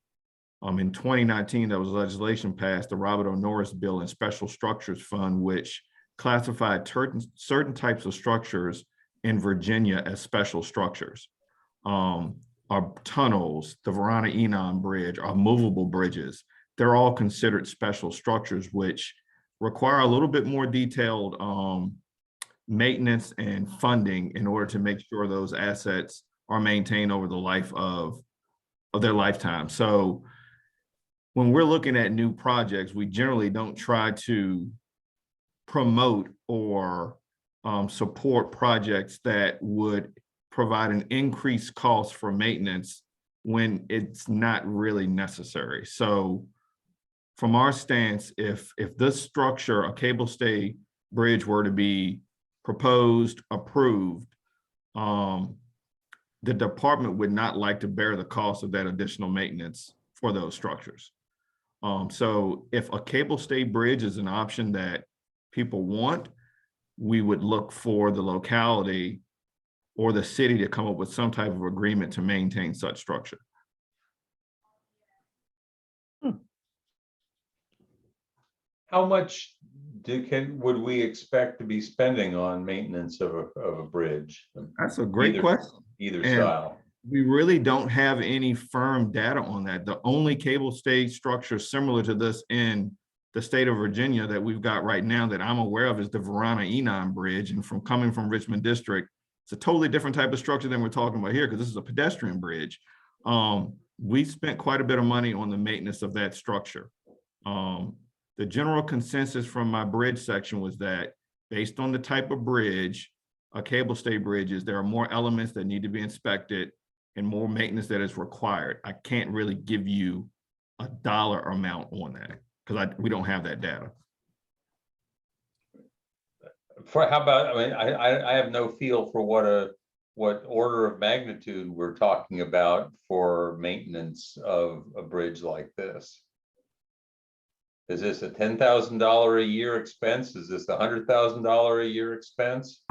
In 2019, there was legislation passed, the Roberto Norris bill and Special Structures Fund, which classified certain types of structures in Virginia as special structures. Our tunnels, the Verona-Enon Bridge, our movable bridges, they're all considered special structures, which require a little bit more detailed maintenance and funding in order to make sure those assets are maintained over the life of their lifetime. So when we're looking at new projects, we generally don't try to promote or support projects that would provide an increased cost for maintenance when it's not really necessary. So from our stance, if this structure, a cable stay bridge, were to be proposed, approved, the department would not like to bear the cost of that additional maintenance for those structures. So if a cable stay bridge is an option that people want, we would look for the locality or the city to come up with some type of agreement to maintain such structure. How much would we expect to be spending on maintenance of a bridge? That's a great question. Either And style. we really don't have any firm data on that. The only cable stayed structure similar to this in the state of Virginia that we've got right now that I'm aware of is the Verona-Enon Bridge. And from coming from Richmond District, it's a totally different type of structure than we're talking about here because this is a pedestrian bridge. We spent quite a bit of money on the maintenance of that structure. The general consensus from my bridge section was that based on the type of bridge, a cable stay bridge is, there are more elements that need to be inspected and more maintenance that is required. I can't really give you a dollar amount on that because we don't have that data. How about, I mean, I have no feel for what order of magnitude we're talking about for maintenance of a bridge like this. Is this a $10,000 a year expense? Is this a $100,000 a year expense?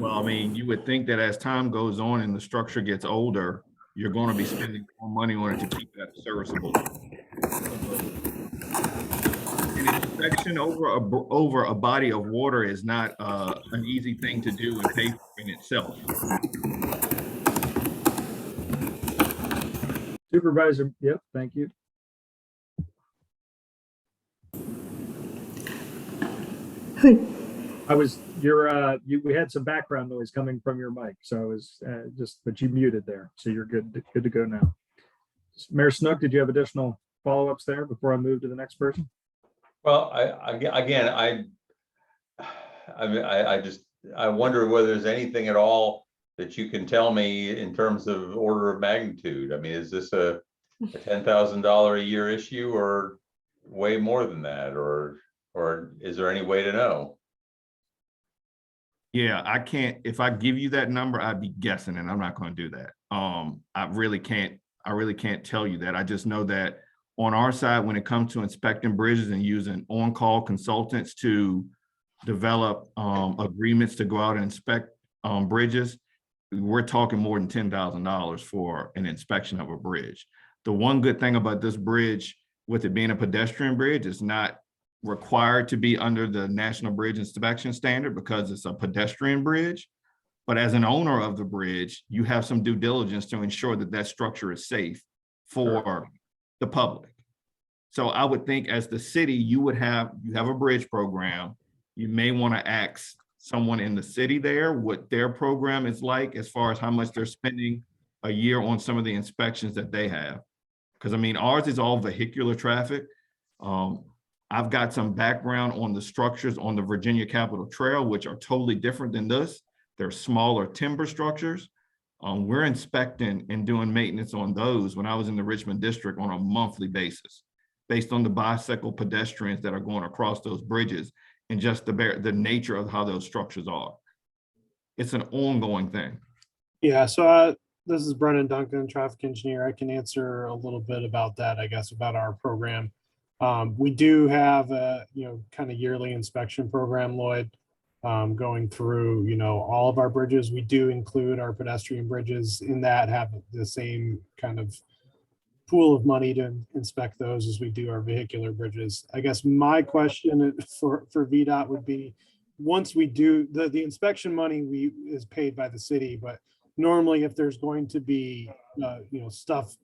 Well, I mean, you would think that as time goes on and the structure gets older, you're going to be spending more money on it to keep that serviceable. An inspection over a body of water is not an easy thing to do and pay for in itself. Supervisor, yep, thank you. We had some background noise coming from your mic, so it was but you muted there, so you're good to go now. Mayor Snook, did you have additional follow-ups there before I move to the next person? Well, I wonder whether there's anything at all that you can tell me in terms of order of magnitude. I mean, is this a $10,000 a year issue or way more than that, or is there any way to know? Yeah, I can't, if I give you that number, I'd be guessing, and I'm not going to do that. I really can't tell you that. I just know that on our side, when it comes to inspecting bridges and using on-call consultants to develop agreements to go out and inspect bridges, we're talking more than $10,000 for an inspection of a bridge. The one good thing about this bridge, with it being a pedestrian bridge, it's not required to be under the National Bridge Inspection Standard because it's a pedestrian bridge. But as an owner of the bridge, you have some due diligence to ensure that that structure is safe for the public. So I would think as the city, you have a bridge program. You may want to ask someone in the city there what their program is like as far as how much they're spending a year on some of the inspections that they have. Because I mean, ours is all vehicular traffic. I've got some background on the structures on the Virginia Capitol Trail, which are totally different than this. They're smaller timber structures. We're inspecting and doing maintenance on those when I was in the Richmond district on a monthly basis, based on the bicycle pedestrians that are going across those bridges and just the nature of how those structures are. It's an ongoing thing. Yeah, so this is Brennan Duncan, traffic engineer. I can answer a little bit about that, I guess, about our program. We do have a, kind of yearly inspection program, Lloyd, going through, all of our bridges. We do include our pedestrian bridges in that, have the same kind of pool of money to inspect those as we do our vehicular bridges. I guess my question for VDOT would be, once we do the inspection money is paid by the city, but normally if there's going to be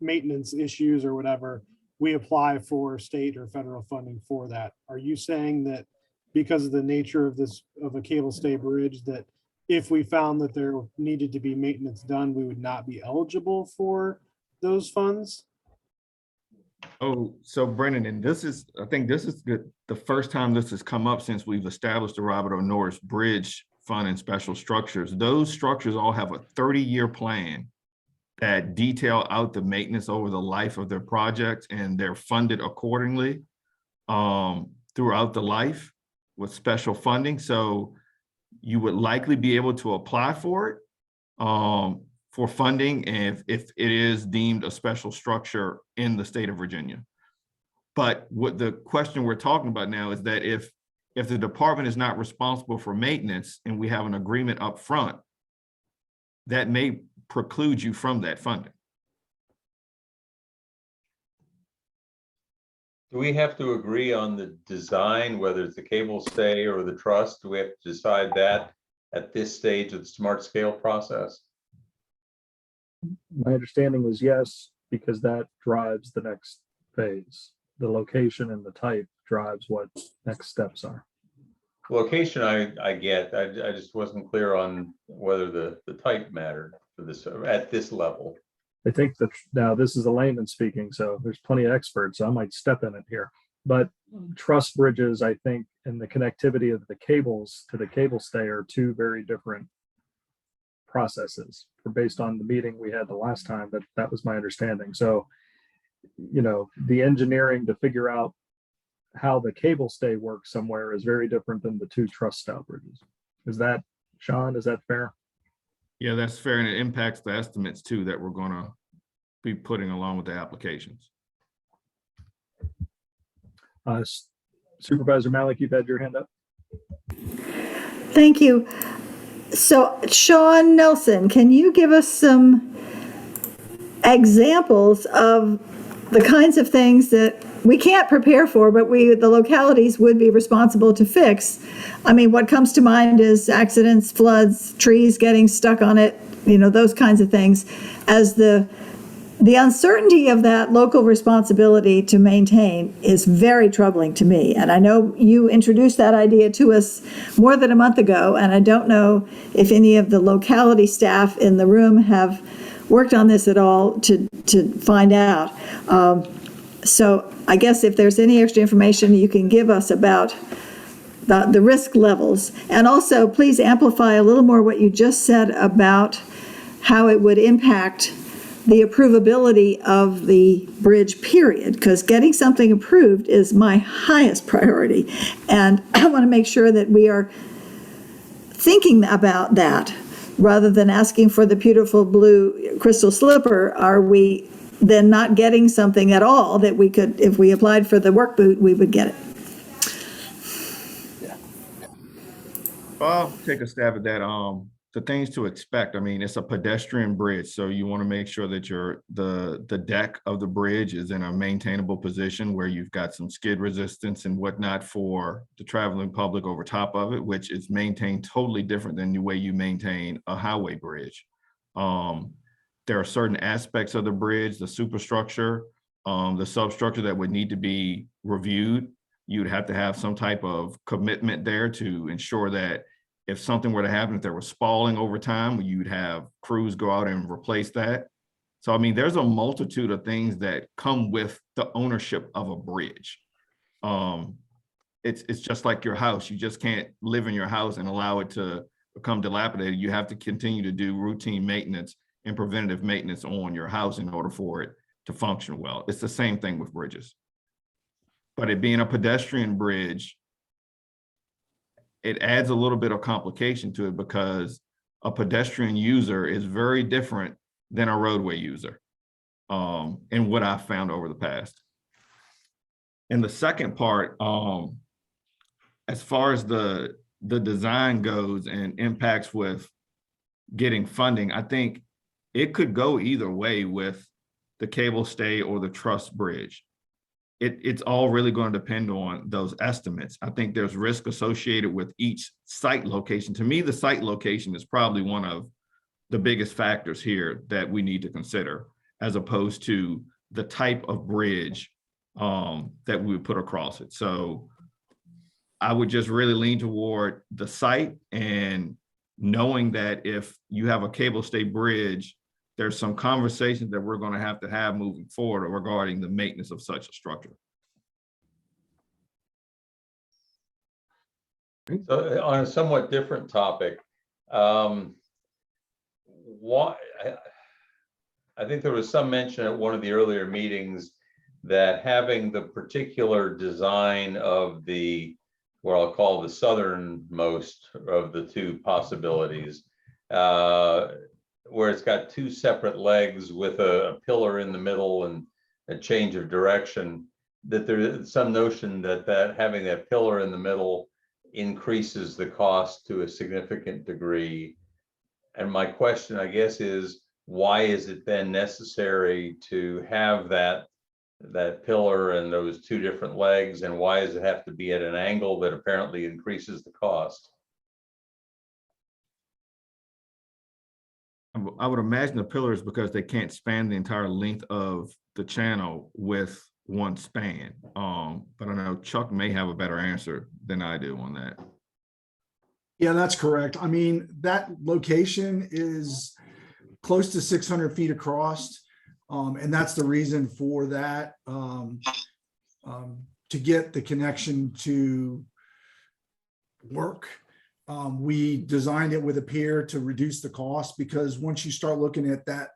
maintenance issues or whatever, we apply for state or federal funding for that. Are you saying that because of the nature of a cable stay bridge, that if we found that there needed to be maintenance done, we would not be eligible for those funds? Oh, so Brennan, and I think this is the first time this has come up since we've established the Roberto Norris Bridge Fund and Special Structures. Those structures all have a 30-year plan that detail out the maintenance over the life of their projects, and they're funded accordingly throughout the life with special funding. So you would likely be able to apply for it for funding if it is deemed a special structure in the state of Virginia. But what the question we're talking about now is that if the department is not responsible for maintenance and we have an agreement up front, that may preclude you from that funding. Do we have to agree on the design, whether it's the cable stay or the truss? Do we have to decide that at this stage of the smart scale process? My understanding is yes, because that drives the next phase. The location and the type drives what next steps are. Location, I get. I just wasn't clear on whether the type mattered for this at this level. I think that now this is a layman speaking, so there's plenty of experts, so I might step in it here. But truss bridges, I think, and the connectivity of the cables to the cable stay are two very different processes. Based on the meeting we had the last time, that was my understanding. So, the engineering to figure out how the cable stay works somewhere is very different than the two truss style bridges. Is that, Sean, is that fair? Yeah, that's fair, and it impacts the estimates too that we're going to be putting along with the applications. Supervisor Malik, you've had your hand up. Thank you. So Sean Nelson, can you give us some examples of the kinds of things that we can't prepare for, but the localities would be responsible to fix? I mean, what comes to mind is accidents, floods, trees getting stuck on it, those kinds of things. As the uncertainty of that local responsibility to maintain is very troubling to me. And I know you introduced that idea to us more than a month ago, and I don't know if any of the locality staff in the room have worked on this at all to find out. So I guess if there's any extra information you can give us about the risk levels, and also please amplify a little more what you just said about how it would impact the approvability of the bridge, period, because getting something approved is my highest priority. And I want to make sure that we are thinking about that rather than asking for the beautiful blue crystal slipper. Are we then not getting something at all that we could, if we applied for the work boot, we would get it? I'll take a stab at that. the things to expect. I mean, it's a pedestrian bridge, so you want to make sure that the deck of the bridge is in a maintainable position where you've got some skid resistance and whatnot for the traveling public over top of it, which is maintained totally different than the way you maintain a highway bridge. There are certain aspects of the bridge, the superstructure, the substructure that would need to be reviewed. You'd have to have some type of commitment there to ensure that if something were to happen, if there was spalling over time, you'd have crews go out and replace that. So, I mean, there's a multitude of things that come with the ownership of a bridge. It's just like your house. You just can't live in your house and allow it to become dilapidated. You have to continue to do routine maintenance and preventative maintenance on your house in order for it to function well. It's the same thing with bridges. But it being a pedestrian bridge, it adds a little bit of complication to it because a pedestrian user is very different than a roadway user, in what I've found over the past. And the second part, as far as the design goes and impacts with getting funding, I think it could go either way with the cable stay or the truss bridge. It's all really going to depend on those estimates. I think there's risk associated with each site location. To me, the site location is probably one of the biggest factors here that we need to consider, as opposed to the type of bridge that we would put across it. So I would just really lean toward the site, and knowing that if you have a cable stay bridge, there's some conversations that we're going to have moving forward regarding the maintenance of such a structure. So on a somewhat different topic, why, I think there was some mention at one of the earlier meetings that having the particular design of what I'll call the southernmost of the two possibilities, where it's got two separate legs with a pillar in the middle and a change of direction, that there's some notion that having that pillar in the middle increases the cost to a significant degree. And my question, I guess, is why is it then necessary to have that pillar and those two different legs, and why does it have to be at an angle that apparently increases the cost? I would imagine the pillars because they can't span the entire length of the channel with one span. But I know Chuck may have a better answer than I do on that. Yeah, that's correct. I mean, that location is close to 600 feet across. And that's the reason for that, to get the connection to work. We designed it with a pier to reduce the cost, because once you start looking at that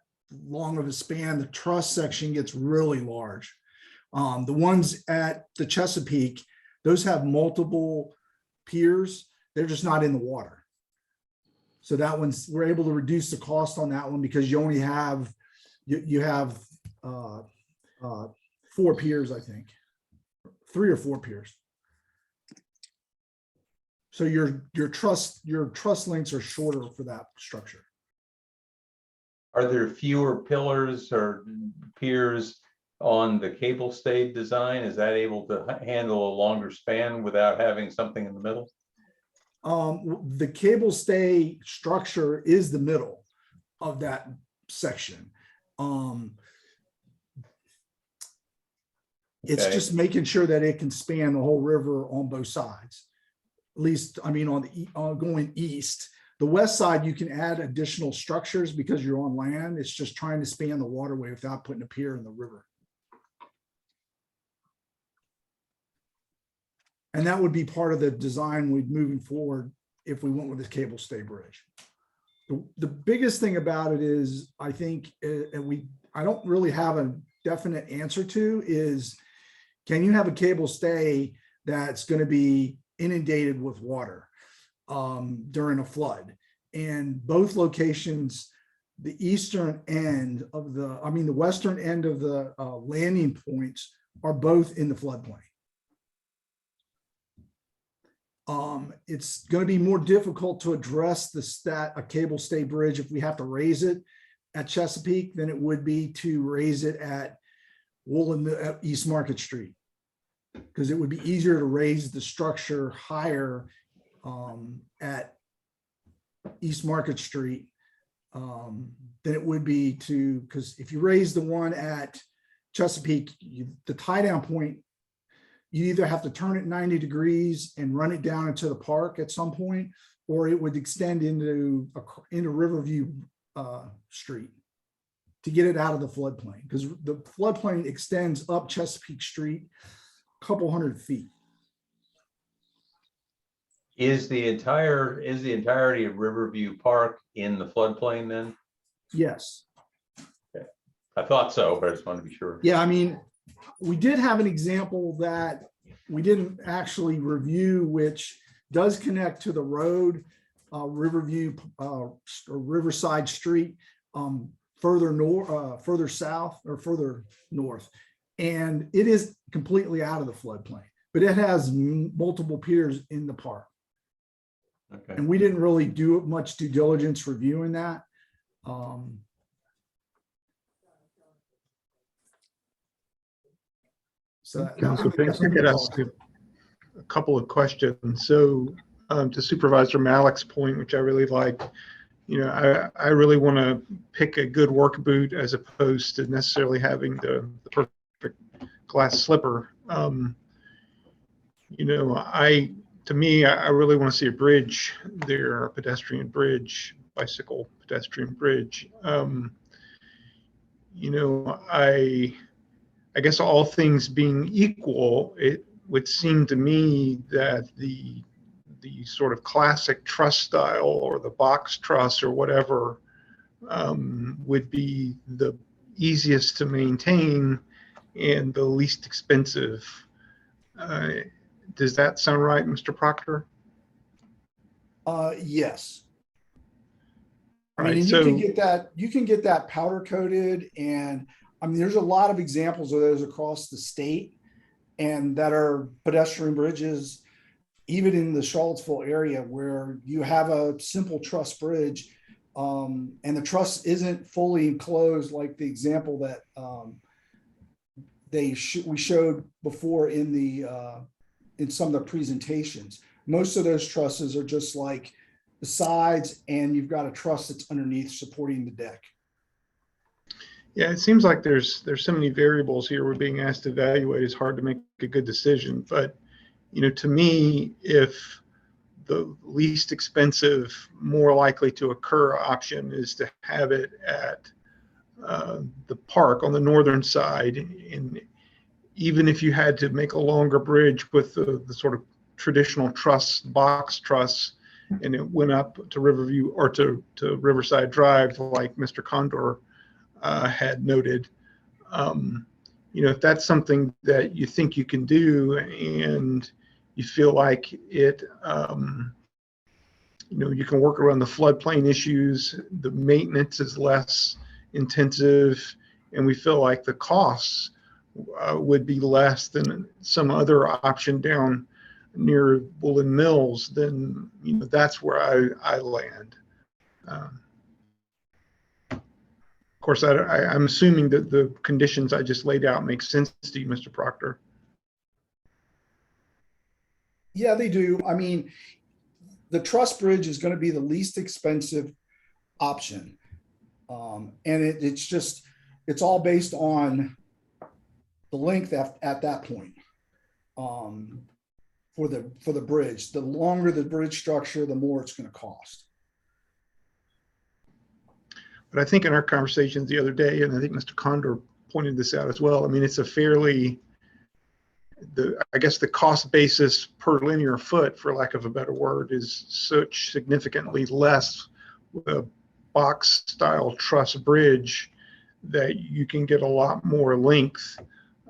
long of a span, the truss section gets really large. The ones at the Chesapeake, those have multiple piers. They're just not in the water. So that one's, we're able to reduce the cost on that one because you only have, you have 4 piers, I think, 3 or 4 piers. So your truss lengths are shorter for that structure. Are there fewer pillars or piers on the cable stayed design? Is that able to handle a longer span without having something in the middle? The cable stay structure is the middle of that section. It's just making sure that it can span the whole river on both sides. At least, I mean, on the going east. The west side, you can add additional structures because you're on land. It's just trying to span the waterway without putting a pier in the river. And that would be part of the design we'd moving forward if we went with this cable stay bridge. The biggest thing about it is, I think, and I don't really have a definite answer to, is can you have a cable stay that's going to be inundated with water during a flood? And both locations, the eastern end of the western end of the landing points are both in the floodplain. It's going to be more difficult to address a cable stay bridge if we have to raise it at Chesapeake than it would be to raise it at East Market Street, because it would be easier to raise the structure higher at East Market Street than it would be because if you raise the one at Chesapeake, the tie down point, you either have to turn it 90 degrees and run it down into the park at some point, or it would extend into Riverview Street to get it out of the floodplain, because the floodplain extends up Chesapeake Street a couple hundred feet. Is the entirety of Riverview Park in the floodplain then? Yes. Okay. I thought so, but I just wanted to be sure. Yeah, I mean, we did have an example that we didn't actually review, which does connect to the road, Riverview or Riverside Street, further south or further north. And it is completely out of the floodplain, but it has multiple piers in the park. Okay. And we didn't really do much due diligence reviewing that. So Council, I could ask a couple of questions. So to Supervisor Malik's point, which I really like, I really want to pick a good work boot as opposed to necessarily having the perfect glass slipper. To me, I really want to see a bridge there, a pedestrian bridge, bicycle pedestrian bridge. I guess all things being equal, it would seem to me that the sort of classic truss style or the box truss or whatever would be the easiest to maintain and the least expensive. Does that sound right, Mr. Proctor? Yes. I Right, mean, so you can get that powder coated, and I mean, there's a lot of examples of those across the state, and that are pedestrian bridges, even in the Charlottesville area, where you have a simple truss bridge, and the truss isn't fully enclosed, like the example that we showed before in some of the presentations. Most of those trusses are just like the sides, and you've got a truss that's underneath supporting the deck. Yeah, it seems like there's so many variables here we're being asked to evaluate. It's hard to make a good decision. But, to me, if the least expensive, more likely to occur option is to have it at the park on the northern side, and even if you had to make a longer bridge with the sort of traditional truss, box truss, and it went up to Riverview or to Riverside Drive, like Mr. Condor had noted, if that's something that you think you can do and you feel like it, you can work around the floodplain issues, the maintenance is less intensive, and we feel like the costs would be less than some other option down near Woolen Mills, then that's where I land. Of course, I'm assuming that the conditions I just laid out make sense to you, Mr. Proctor. Yeah, they do. I mean, the truss bridge is going to be the least expensive option. And it's all based on the length at that point for the bridge. The longer the bridge structure, the more it's going to cost. But I think in our conversations the other day, and I think Mr. Condor pointed this out as well, I mean, it's a fairly, I guess the cost basis per linear foot, for lack of a better word, is such significantly less with a box style truss bridge that you can get a lot more length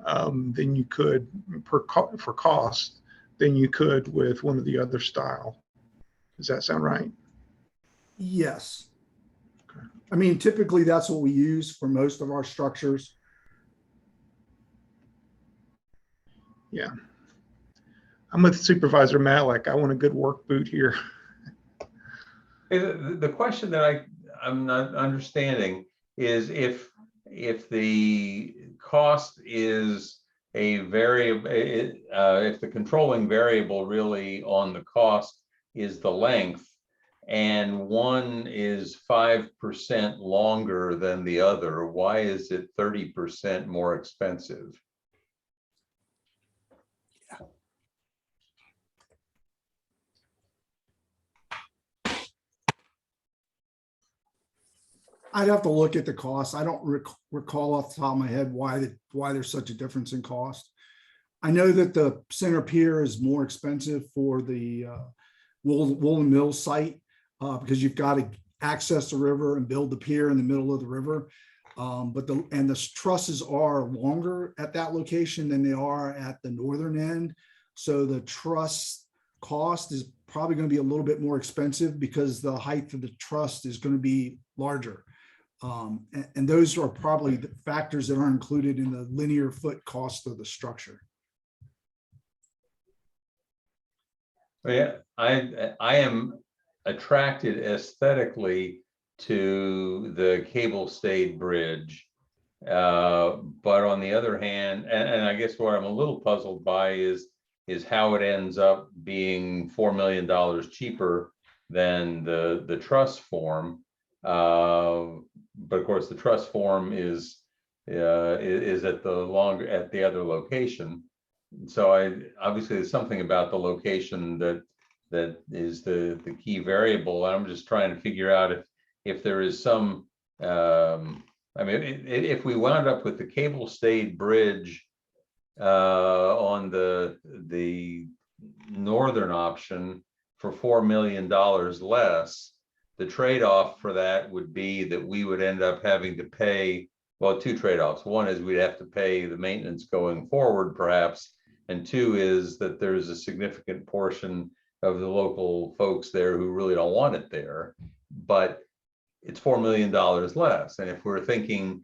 than you could for cost than you could with one of the other style. Does that sound right? Yes. Okay. I mean, typically that's what we use for most of our structures. Yeah. I'm with Supervisor Matlack. I want a good work boot here. Hey, the question that I'm not understanding is if the cost is a variable, if the controlling variable really on the cost is the length, and one is 5% longer than the other, why is it 30% more expensive? I'd have to look at the cost. I don't recall off the top of my head why there's such a difference in cost. I know that the center pier is more expensive for the Woolen Mills site because you've got to access the river and build the pier in the middle of the river. But the trusses are longer at that location than they are at the northern end. So the truss cost is probably going to be a little bit more expensive because the height of the truss is going to be larger. And those are probably the factors that aren't included in the linear foot cost of the structure. Yeah, I am attracted aesthetically to the cable stayed bridge. But on the other hand, and I guess what I'm a little puzzled by is how it ends up being $4 million cheaper than the truss form. But of course, the truss form is at the other location. So obviously there's something about the location that is the key variable. I'm just trying to figure out if there is some. I mean, if we wound up with the cable stayed bridge on the northern option for $4 million less, the trade-off for that would be that we would end up having to pay, well, two trade-offs. One is we'd have to pay the maintenance going forward, perhaps. And two is that there's a significant portion of the local folks there who really don't want it there. But it's $4 million less. And if we're thinking,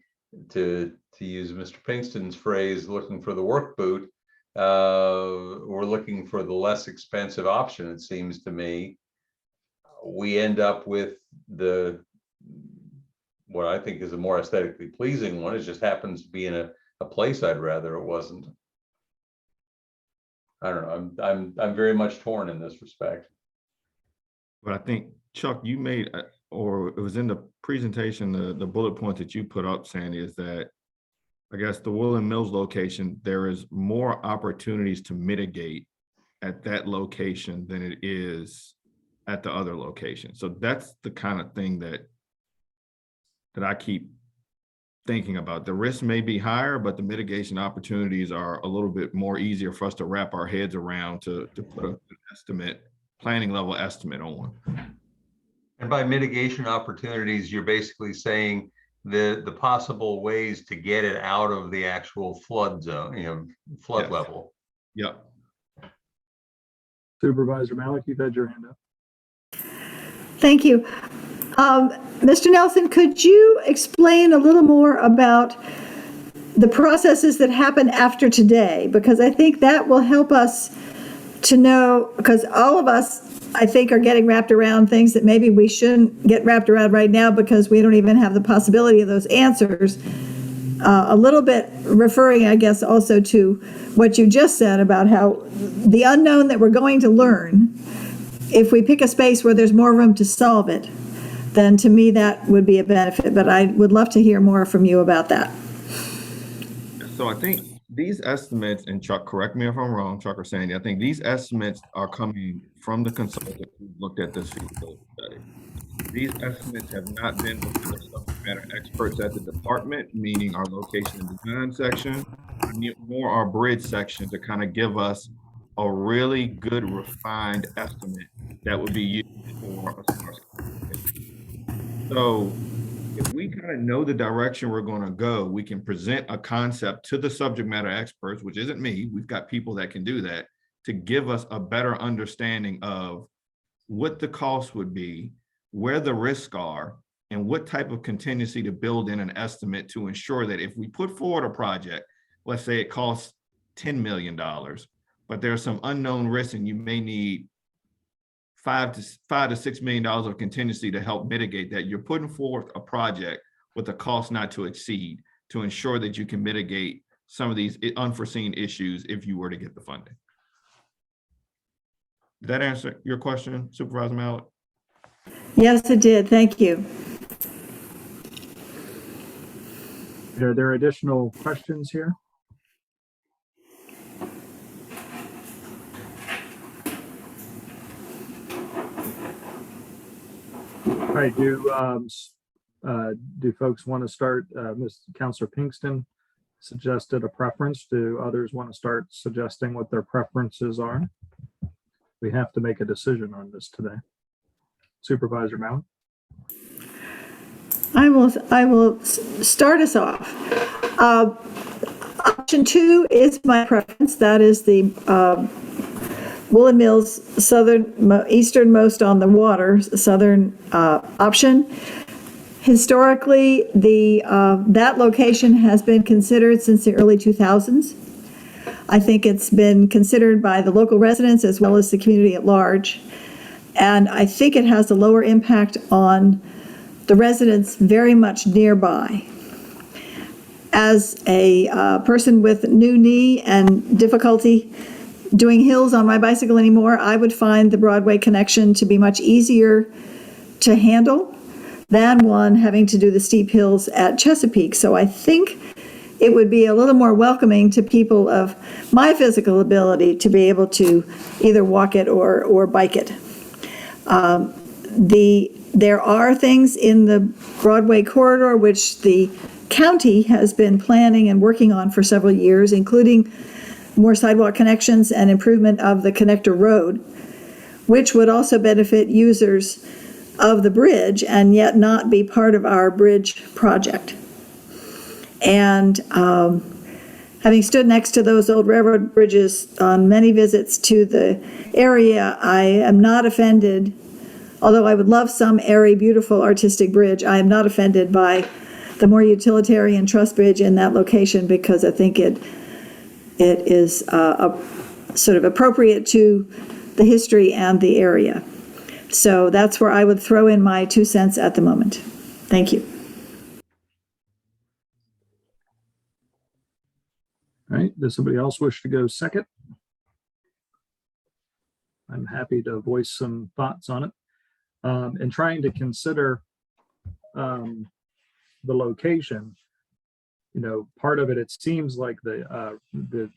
to use Mr. Pinkston's phrase, looking for the work boot, we're looking for the less expensive option, it seems to me. We end up with what I think is a more aesthetically pleasing one. It just happens to be in a place I'd rather it wasn't. I don't know. I'm very much torn in this respect. But I think, Chuck, you made, or it was in the presentation, the bullet point that you put up, Sandy, is that I guess the Woolen Mills location, there is more opportunities to mitigate at that location than it is at the other location. So that's the kind of thing that I keep thinking about. The risk may be higher, but the mitigation opportunities are a little bit more easier for us to wrap our heads around to put an estimate, planning level estimate on. And by mitigation opportunities, you're basically saying the possible ways to get it out of the actual flood zone, flood level. Yep. Supervisor Malik, you've had your hand up. Thank you. Mr. Nelson, could you explain a little more about the processes that happen after today? Because I think that will help us to know, because all of us, I think, are getting wrapped around things that maybe we shouldn't get wrapped around right now because we don't even have the possibility of those answers. A little bit referring, I guess, also to what you just said about how the unknown that we're going to learn, if we pick a space where there's more room to solve it, then to me that would be a benefit. But I would love to hear more from you about that. So I think these estimates, and Chuck, correct me if I'm wrong, Chuck or Sandy, I think these estimates are coming from the consultant who looked at this feasibility study. These estimates have not been with the subject matter experts at the department, meaning our location and design section, nor our bridge section, to kind of give us a really good refined estimate that would be used for a smart. So if we kind of know the direction we're going to go, we can present a concept to the subject matter experts, which isn't me. We've got people that can do that, to give us a better understanding of what the cost would be, where the risks are, and what type of contingency to build in an estimate to ensure that if we put forward a project, let's say it costs $10 million, but there's some unknown risks and you may need $5 to $6 million of contingency to help mitigate that. You're putting forth a project with a cost not to exceed to ensure that you can mitigate some of these unforeseen issues if you were to get the funding. Did that answer your question, Supervisor Mallett? Yes, it did. Thank you. Are there additional questions here? All right, do folks want to start? Ms. Councilor Pinkston suggested a preference. Do others want to start suggesting what their preferences are? We have to make a decision on this today. Supervisor Mallett. I will start us off. Option 2 is my preference. That is the Woolen Mills easternmost on the water, southern option. Historically, that location has been considered since the early 2000s. I think it's been considered by the local residents as well as the community at large. And I think it has a lower impact on the residents very much nearby. As a person with new knee and difficulty doing hills on my bicycle anymore, I would find the Broadway connection to be much easier to handle than one having to do the steep hills at Chesapeake. So I think it would be a little more welcoming to people of my physical ability to be able to either walk it or bike it. There are things in the Broadway corridor which the county has been planning and working on for several years, including more sidewalk connections and improvement of the connector road, which would also benefit users of the bridge and yet not be part of our bridge project. And having stood next to those old railroad bridges on many visits to the area, I am not offended, although I would love some airy, beautiful, artistic bridge. I am not offended by the more utilitarian truss bridge in that location because I think it is sort of appropriate to the history and the area. So that's where I would throw in my 2 cents at the moment. Thank you. All right, does somebody else wish to go second? I'm happy to voice some thoughts on it. And trying to consider the location, you know, part of it, it seems like the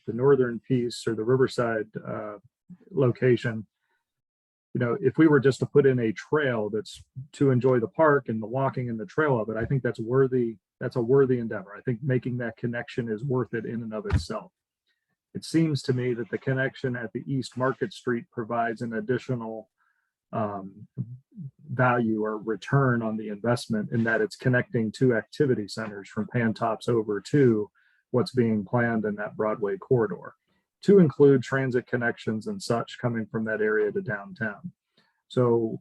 northern piece or the Riverside location, you know, if we were just to put in a trail that's to enjoy the park and the walking and the trail of it, I think that's a worthy endeavor. I think making that connection is worth it in and of itself. It seems to me that the connection at the East Market Street provides an additional value or return on the investment in that it's connecting two activity centers from Pantops over to what's being planned in that Broadway corridor, to include transit connections and such coming from that area to downtown. So,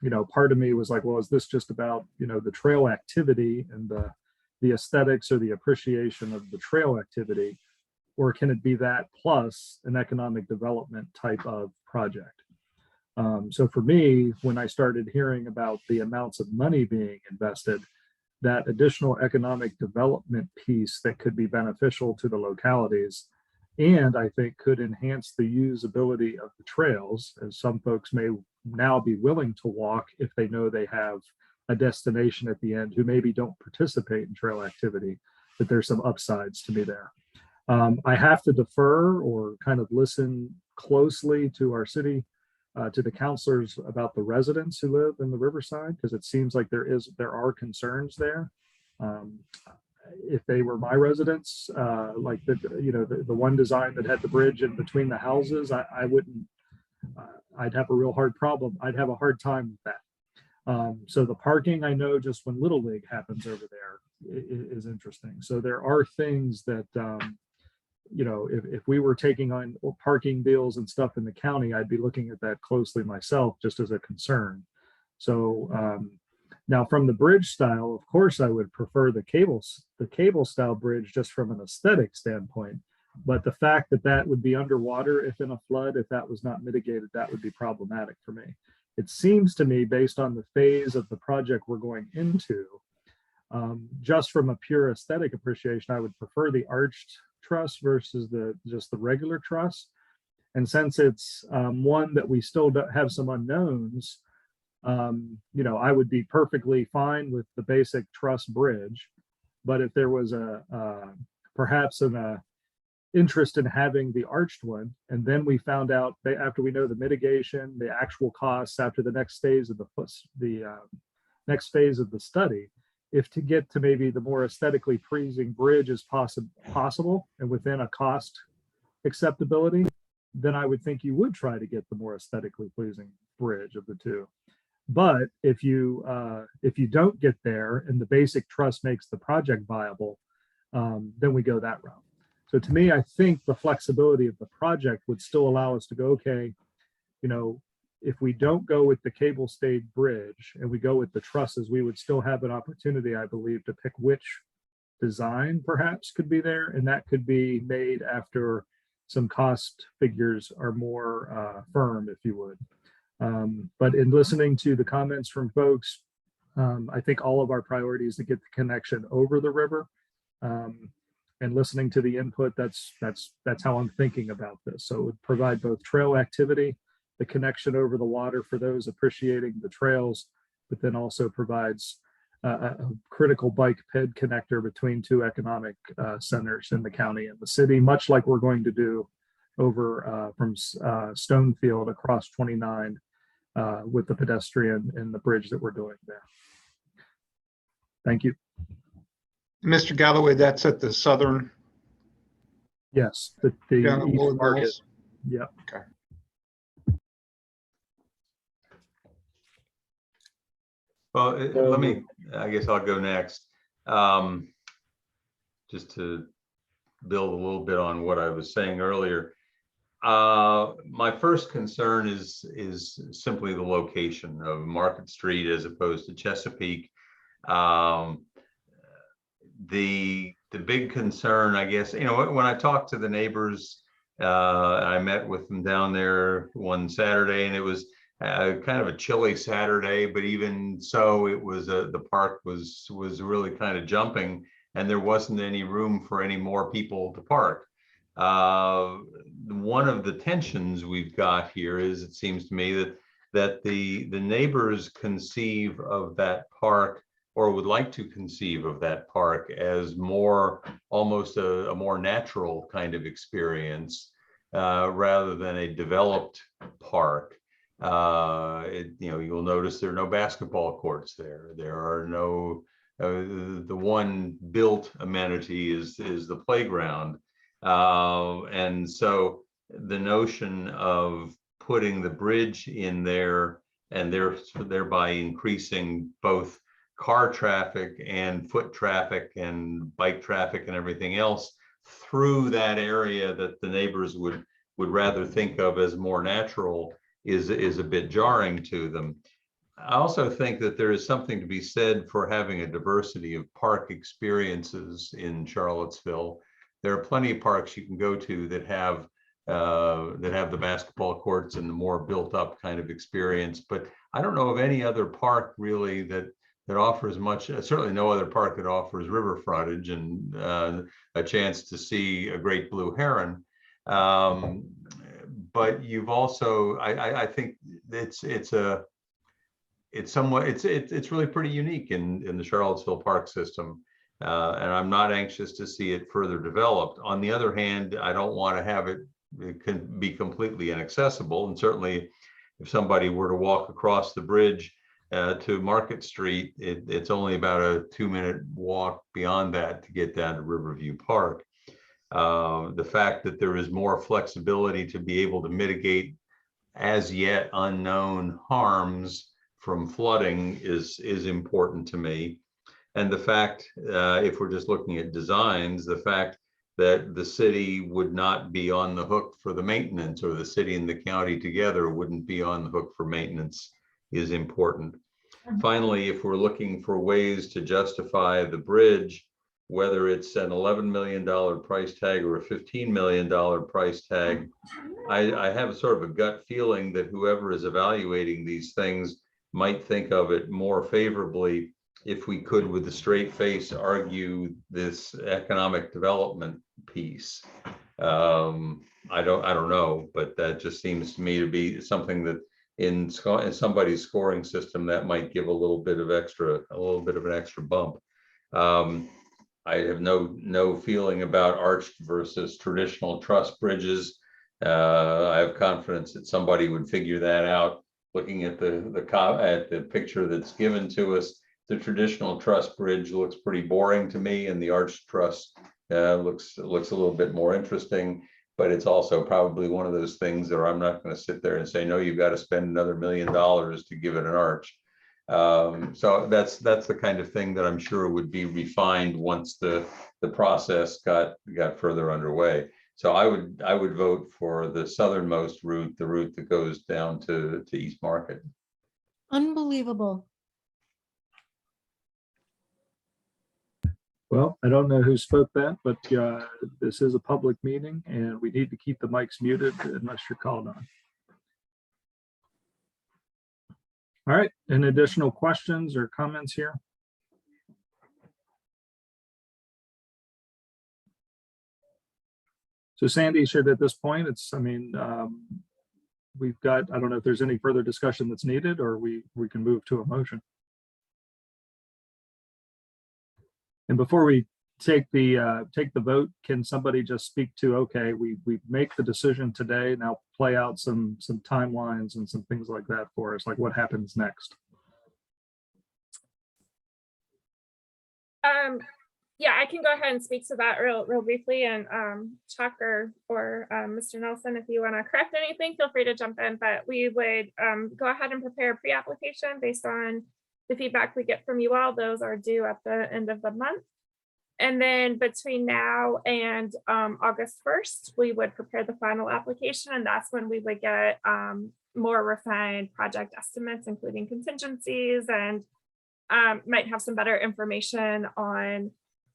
you know, part of me was like, well, is this just about, you know, the trail activity and the aesthetics or the appreciation of the trail activity, or can it be that plus an economic development type of project? So for me, when I started hearing about the amounts of money being invested, that additional economic development piece that could be beneficial to the localities, and I think could enhance the usability of the trails, as some folks may now be willing to walk if they know they have a destination at the end who maybe don't participate in trail activity, that there's some upsides to me there. I have to defer or kind of listen closely to our city, to the councilors about the residents who live in the Riverside, because it seems like there are concerns there. If they were my residents, like the one design that had the bridge in between the houses, I wouldn't, I'd have a real hard problem. I'd have a hard time with that. So the parking, I know just when Little League happens over there is interesting. So there are things that, you know, if we were taking on parking deals and stuff in the county, I'd be looking at that closely myself, just as a concern. So now from the bridge style, of course, I would prefer the cable style bridge just from an aesthetic standpoint. But the fact that that would be underwater if in a flood, if that was not mitigated, that would be problematic for me. It seems to me, based on the phase of the project we're going into, just from a pure aesthetic appreciation, I would prefer the arched truss versus just the regular truss. And since it's one that we still don't have some unknowns, you know, I would be perfectly fine with the basic truss bridge. But if there was perhaps an interest in having the arched one, and then we found out after we know the mitigation, the actual costs after the next phase of next phase of the study, if to get to maybe the more aesthetically pleasing bridge is possible and within a cost acceptability, then I would think you would try to get the more aesthetically pleasing bridge of the two. But if you don't get there and the basic truss makes the project viable, then we go that route. So to me, I think the flexibility of the project would still allow us to go, okay, you know, if we don't go with the cable stayed bridge and we go with the trusses, we would still have an opportunity, I believe, to pick which design perhaps could be there. And that could be made after some cost figures are more firm, if you would. But in listening to the comments from folks, I think all of our priorities to get the connection over the river. And listening to the input, that's how I'm thinking about this. So it would provide both trail activity, the connection over the water for those appreciating the trails, but then also provides a critical bike ped connector between two economic centers in the county and the city, much like we're going to do over from Stonefield across 29 with the pedestrian and the bridge that we're doing there. Thank you. Mr. Galloway, that's at the southern. Yes, the Down at east Lord market. Mills. Yeah. Okay. Well, I guess I'll go next. Just to build a little bit on what I was saying earlier. My first concern is simply the location of Market Street as opposed to Chesapeake. The big concern, I guess, you know, when I talked to the neighbors, I met with them down there one Saturday, and it was kind of a chilly Saturday, but even so, it was the park was really kind of jumping, and there wasn't any room for any more people to park. One of the tensions we've got here is, it seems to me, that the neighbors conceive of that park, or would like to conceive of that park, as almost a more natural kind of experience, rather than a developed park. You know, you'll notice there are no basketball courts there. There are no, the one built amenity is the playground. And so the notion of putting the bridge in there and thereby increasing both car traffic and foot traffic and bike traffic and everything else through that area that the neighbors would rather think of as more natural is a bit jarring to them. I also think that there is something to be said for having a diversity of park experiences in Charlottesville. There are plenty of parks you can go to that have the basketball courts and the more built up kind of experience, but I don't know of any other park really that offers much, certainly no other park that offers river frontage and a chance to see a great blue heron. But you've also, I think it's really pretty unique in the Charlottesville park system. And I'm not anxious to see it further developed. On the other hand, I don't want to have it can be completely inaccessible. And certainly if somebody were to walk across the bridge to Market Street, it's only about a 2-minute walk beyond that to get down to Riverview Park. The fact that there is more flexibility to be able to mitigate as yet unknown harms from flooding is important to me. And the fact, if we're just looking at designs, the fact that the city would not be on the hook for the maintenance, or the city and the county together wouldn't be on the hook for maintenance, is important. Finally, if we're looking for ways to justify the bridge, whether it's an $11 million price tag or a $15 million price tag, I have sort of a gut feeling that whoever is evaluating these things might think of it more favorably if we could, with a straight face, argue this economic development piece. I don't know, but that just seems to me to be something that in somebody's scoring system that might give a little bit of an extra bump. I have no feeling about arched versus traditional truss bridges. I have confidence that somebody would figure that out. Looking at the picture that's given to us, the traditional truss bridge looks pretty boring to me, and the arched truss looks a little bit more interesting. But it's also probably one of those things that I'm not going to sit there and say, no, you've got to spend another $1 million to give it an arch. So that's the kind of thing that I'm sure would be refined once the process got further underway. So I would vote for the southernmost route, the route that goes down to East Market. Unbelievable. Well, I don't know who spoke that, but this is a public meeting and we need to keep the mics muted unless you're called on. All right, any additional questions or comments here? So Sandy, should at this point, we've got, I don't know if there's any further discussion that's needed, or we can move to a motion. And before we take the vote, can somebody just speak to, okay, we make the decision today, now play out some timelines and some things like that for us, like what happens next? Yeah, I can go ahead and speak to that real briefly, and Chuck or Mr. Nelson, if you want to correct anything, feel free to jump in. But we would go ahead and prepare a pre-application based on the feedback we get from you all. Those are due at the end of the month. And then between now and August 1st, we would prepare the final application, and that's when we would get more refined project estimates, including contingencies, and might have some better information on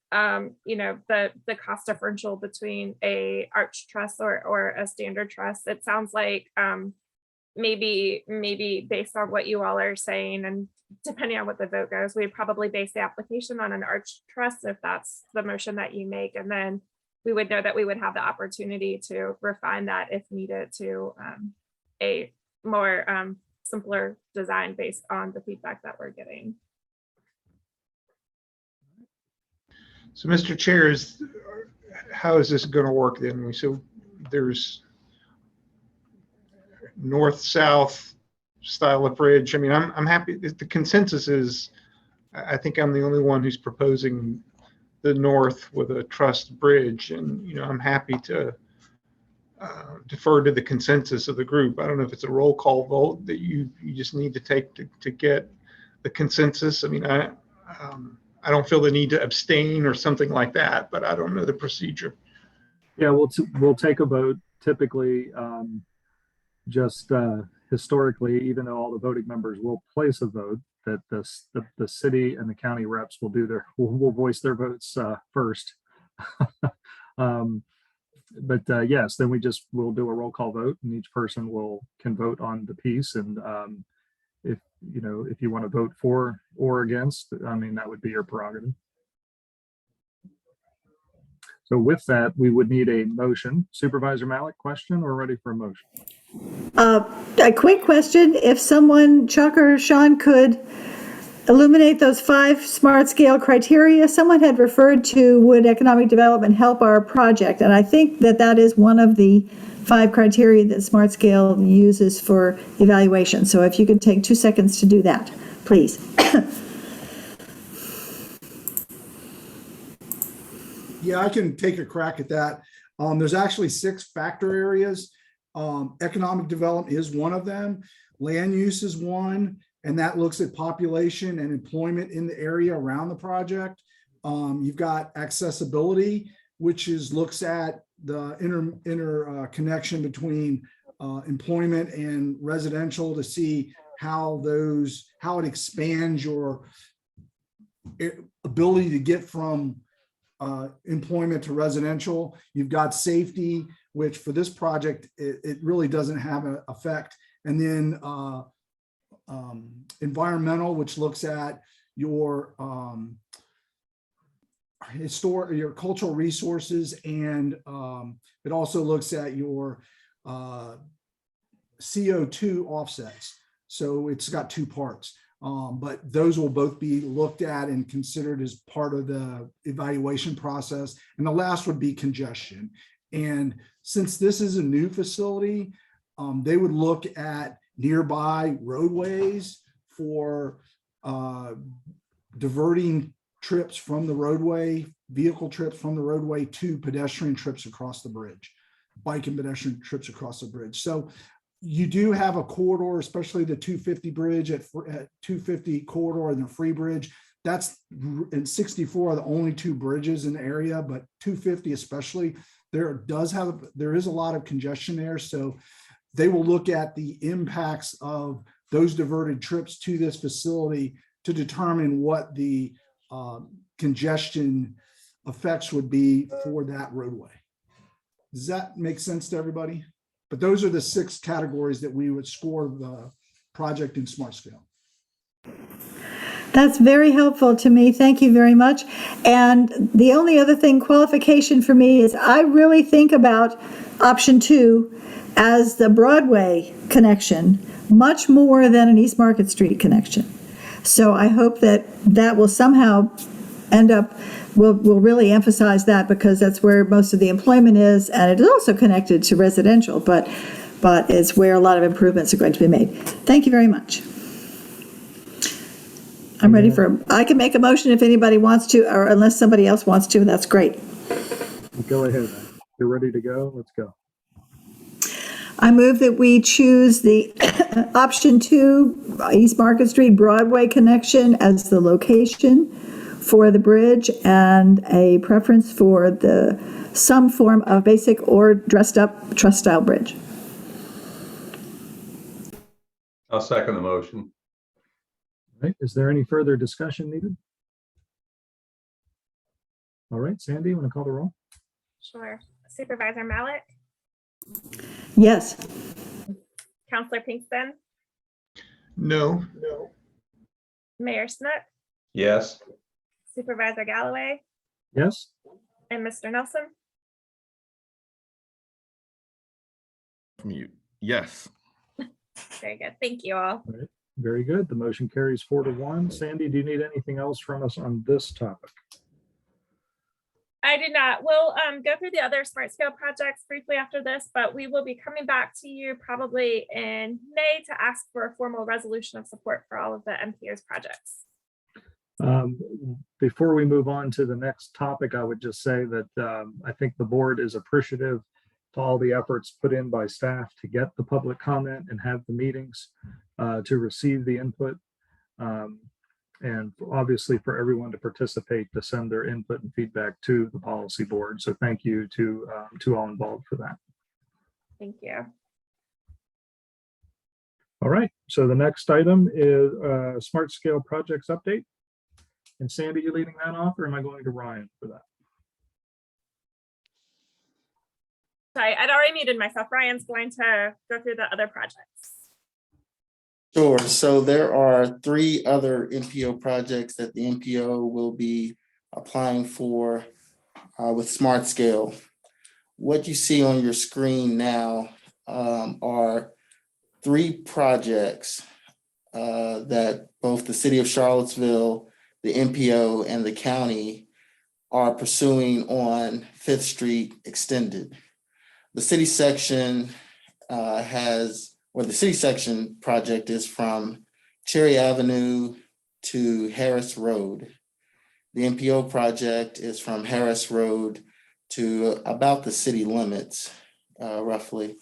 the cost differential between a arch truss or a standard truss. It sounds like maybe based on what you all are saying, and depending on what the vote goes, we'd probably base the application on an arch truss if that's the motion that you make. And then we would know that we would have the opportunity to refine that if needed to a more simpler design based on the feedback that we're getting. So Mr. Chair, how is this going to work then? So there's north-south style of bridge. I mean, I'm happy. The consensus is, I think I'm the only one who's proposing the north with a trussed bridge, and I'm happy to defer to the consensus of the group. I don't know if it's a roll call vote that you just need to take to get the consensus. I mean, I don't feel the need to abstain or something like that, but I don't know the procedure. Yeah, we'll take a vote. Typically, just historically, even though all the voting members will place a vote, that the city and the county reps will voice their votes first. But yes, then we'll do a roll call vote, and each person can vote on the piece. And if you want to vote for or against, I mean, that would be your prerogative. So with that, we would need a motion. Supervisor Malik, question, or ready for a motion? A quick question. If someone, Chuck or Sean, could illuminate those 5 smart scale criteria. Someone had referred to, would economic development help our project? And I think that is one of the 5 criteria that smart scale uses for evaluation. So if you could take 2 seconds to do that, please. Yeah, I can take a crack at that. There's actually 6 factor areas. Economic development is one of them. Land use is one, and that looks at population and employment in the area around the project. You've got accessibility, which looks at the interconnection between employment and residential to see how it expands your ability to get from employment to residential. You've got safety, which for this project, it really doesn't have an effect. And then environmental, which looks at your your cultural resources, and it also looks at your CO2 offsets. So it's got two parts, but those will both be looked at and considered as part of the evaluation process. And the last would be congestion. And since this is a new facility, they would look at nearby roadways for diverting trips from the roadway, vehicle trips from the roadway to pedestrian trips across the bridge, bike and pedestrian trips across the bridge. So you do have a corridor, especially the 250 bridge at 250 corridor and the free bridge. That's in 64 are the only two bridges in the area, but 250 especially, there is a lot of congestion there. So they will look at the impacts of those diverted trips to this facility to determine what the congestion effects would be for that roadway. Does that make sense to everybody? But those are the 6 categories that we would score the project in Smart Scale. That's very helpful to me. Thank you very much. And the only other qualification for me is I really think about option 2 as the Broadway connection much more than an East Market Street connection. So I hope that will somehow end up, we'll really emphasize that, because that's where most of the employment is, and it is also connected to residential, but it's where a lot of improvements are going to be made. Thank you very much. I'm ready I can make a motion if anybody wants to, or unless somebody else wants to, that's great. Go ahead. You're ready to go. Let's go. I move that we choose the option 2, East Market Street Broadway connection as the location for the bridge, and a preference for some form of basic or dressed up truss style bridge. I'll second the motion. All right. Is there any further discussion needed? All right, Sandy, you want to call the roll? Sure. Supervisor Malik, Yes. Counselor Pinkston, No. Mayor Snook, Yes. Supervisor Galloway, Yes. and Mr. Nelson. Mute. Yes. Very good. Thank you all. All right. Very good. The motion carries 4-1. Sandy, do you need anything else from us on this topic? I did not. We'll go through the other smart scale projects briefly after this, but we will be coming back to you probably in May to ask for a formal resolution of support for all of the MPO's projects. Before we move on to the next topic, I would just say that I think the board is appreciative to all the efforts put in by staff to get the public comment and have the meetings, to receive the input, and obviously for everyone to participate, to send their input and feedback to the policy board. So thank you to all involved for that. Thank you. All right, so the next item is smart scale projects update. And Sandy, you leading that off, or am I going to Ryan for that? Sorry, I'd already muted myself. Ryan's going to go through the other projects. Sure. So there are 3 other MPO projects that the MPO will be applying for with Smart Scale. What you see on your screen now are 3 projects that both the City of Charlottesville, the MPO, and the county are pursuing on 5th Street Extended. The city section the city section project is from Cherry Avenue to Harris Road. The MPO project is from Harris Road to about the city limits, roughly.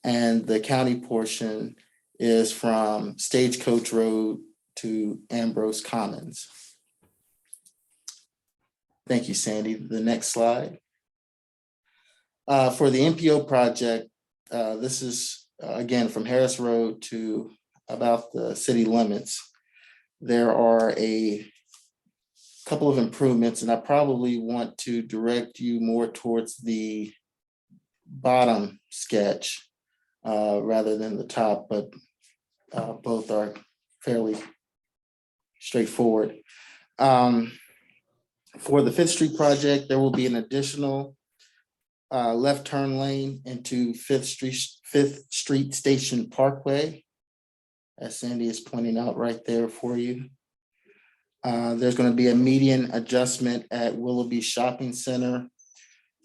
And the county portion is from Stagecoach Road to Ambrose Commons. Thank you, Sandy. The next slide. For the MPO project, this is again from Harris Road to about the city limits. There are a couple of improvements, and I probably want to direct you more towards the bottom sketch rather than the top, but both are fairly straightforward. For the 5th Street project, there will be an additional left turn lane into 5th Street Station Parkway, as Sandy is pointing out right there for you. There's going to be a median adjustment at Willoughby Shopping Center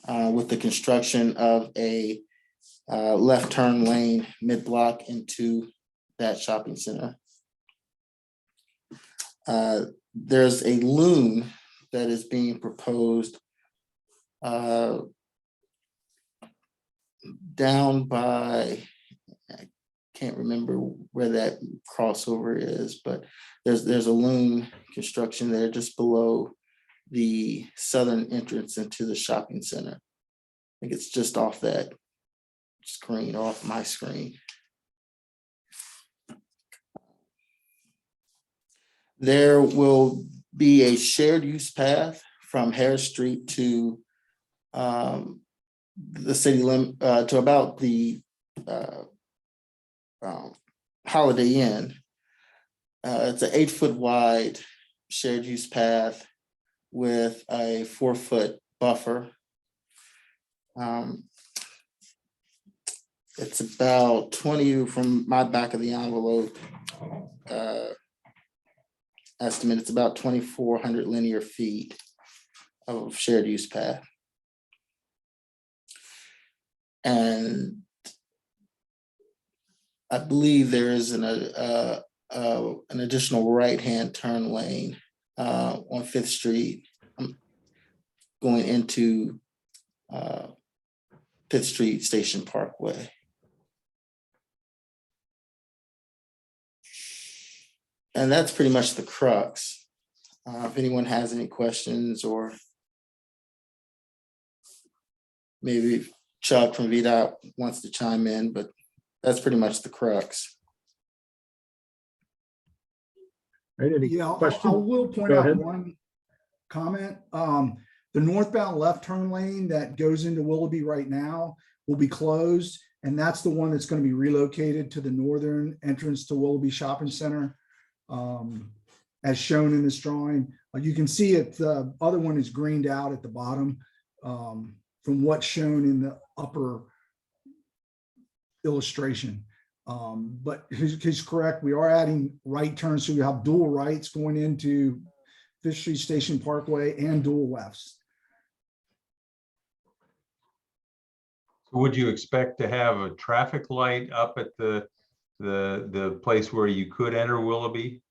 with the construction of a left turn lane mid-block into that shopping center. There's a loon that is being proposed down by, I can't remember where that crossover is, but there's a loon construction there just below the southern entrance into the shopping center. I think it's just off that screen, off my screen. There will be a shared use path from Harris Street to the city limit to about the Holiday Inn. It's an 8-foot wide shared use path with a 4-foot buffer. It's about 20 from my back of the envelope estimate. It's about 2,400 linear feet of shared use path. And I believe there is an additional right-hand turn lane on 5th Street going into 5th Street Station Parkway. And that's pretty much the crux. If anyone has any questions, or maybe Chuck from VDOT wants to chime in, but that's pretty much the crux. Right, any Yeah, questions? I will point Go out ahead. one comment. The northbound left turn lane that goes into Willoughby right now will be closed, and that's the one that's going to be relocated to the northern entrance to Willoughby Shopping Center, as shown in this drawing. You can see it. The other one is greened out at the bottom from what's shown in the upper illustration. But he's correct. We are adding right turns, so we have dual rights going into 5th Street Station Parkway and dual lefts. So would you expect to have a traffic light up at the place where you could enter Willoughby?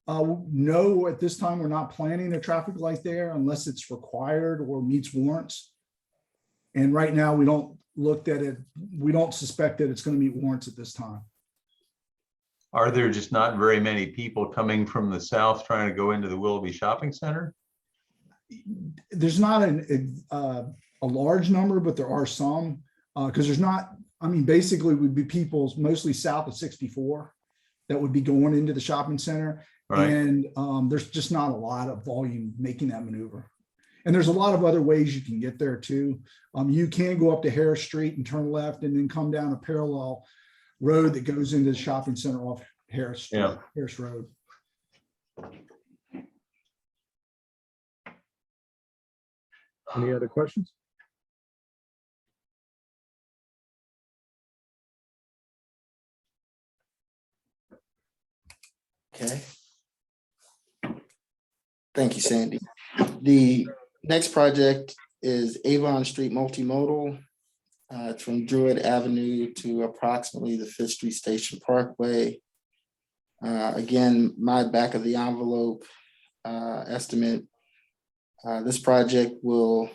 No, at this time, we're not planning a traffic light there unless it's required or meets warrants. And right now, we don't looked at it. We don't suspect that it's going to meet warrants at this time. Are there just not very many people coming from the south trying to go into the Willoughby Shopping Center? There's not a large number, but there are some, because there's not, I mean, basically would be people mostly south of 64 that would be going into the shopping center. Right. And there's just not a lot of volume making that maneuver. And there's a lot of other ways you can get there too. You can go up to Harris Street and turn left and then come down a parallel road that goes into the shopping center off Harris, Yeah. Harris Road. Any other questions? Okay. Thank you, Sandy. The next project is Avon Street Multimodal. It's from Druid Avenue to approximately the 5th Street Station Parkway. Again, my back of the envelope estimate. This project will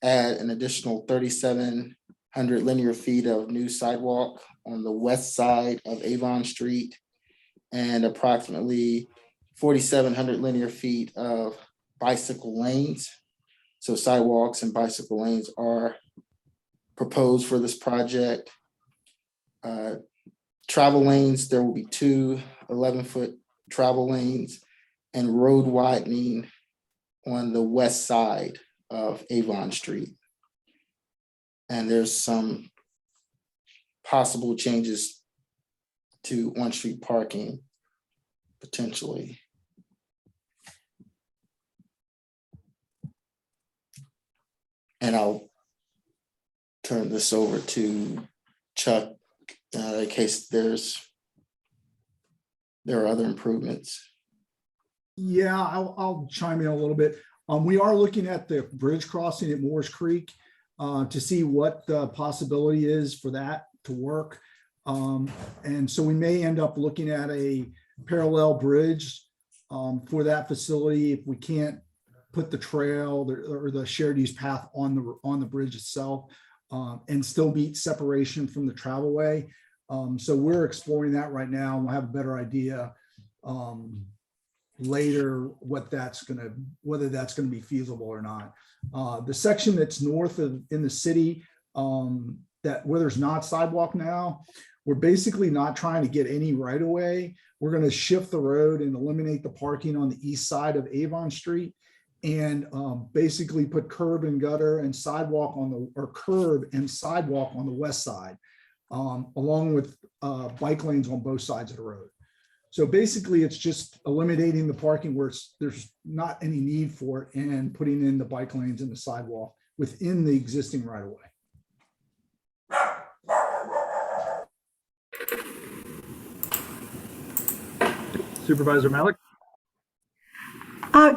add an additional 3,700 linear feet of new sidewalk on the west side of Avon Street and approximately 4,700 linear feet of bicycle lanes. So sidewalks and bicycle lanes are proposed for this project. Travel lanes, there will be 2 11-foot travel lanes and road widening on the west side of Avon Street. And there's some possible changes to on-street parking potentially. And I'll turn this over to Chuck in case there are other improvements. Yeah, I'll chime in a little bit. We are looking at the bridge crossing at Moores Creek to see what the possibility is for that to work. And so we may end up looking at a parallel bridge for that facility if we can't put the trail or the shared use path on the bridge itself and still meet separation from the travelway. So we're exploring that right now, and we'll have a better idea later whether that's gonna be feasible or not. The section that's north of in the city that where there's not sidewalk now, we're basically not trying to get any right of way. We're going to shift the road and eliminate the parking on the east side of Avon Street and basically put curb and gutter and sidewalk on the west side, along with bike lanes on both sides of the road. So basically it's just eliminating the parking where there's not any need for it and putting in the bike lanes and the sidewalk within the existing right of way. Supervisor Malik?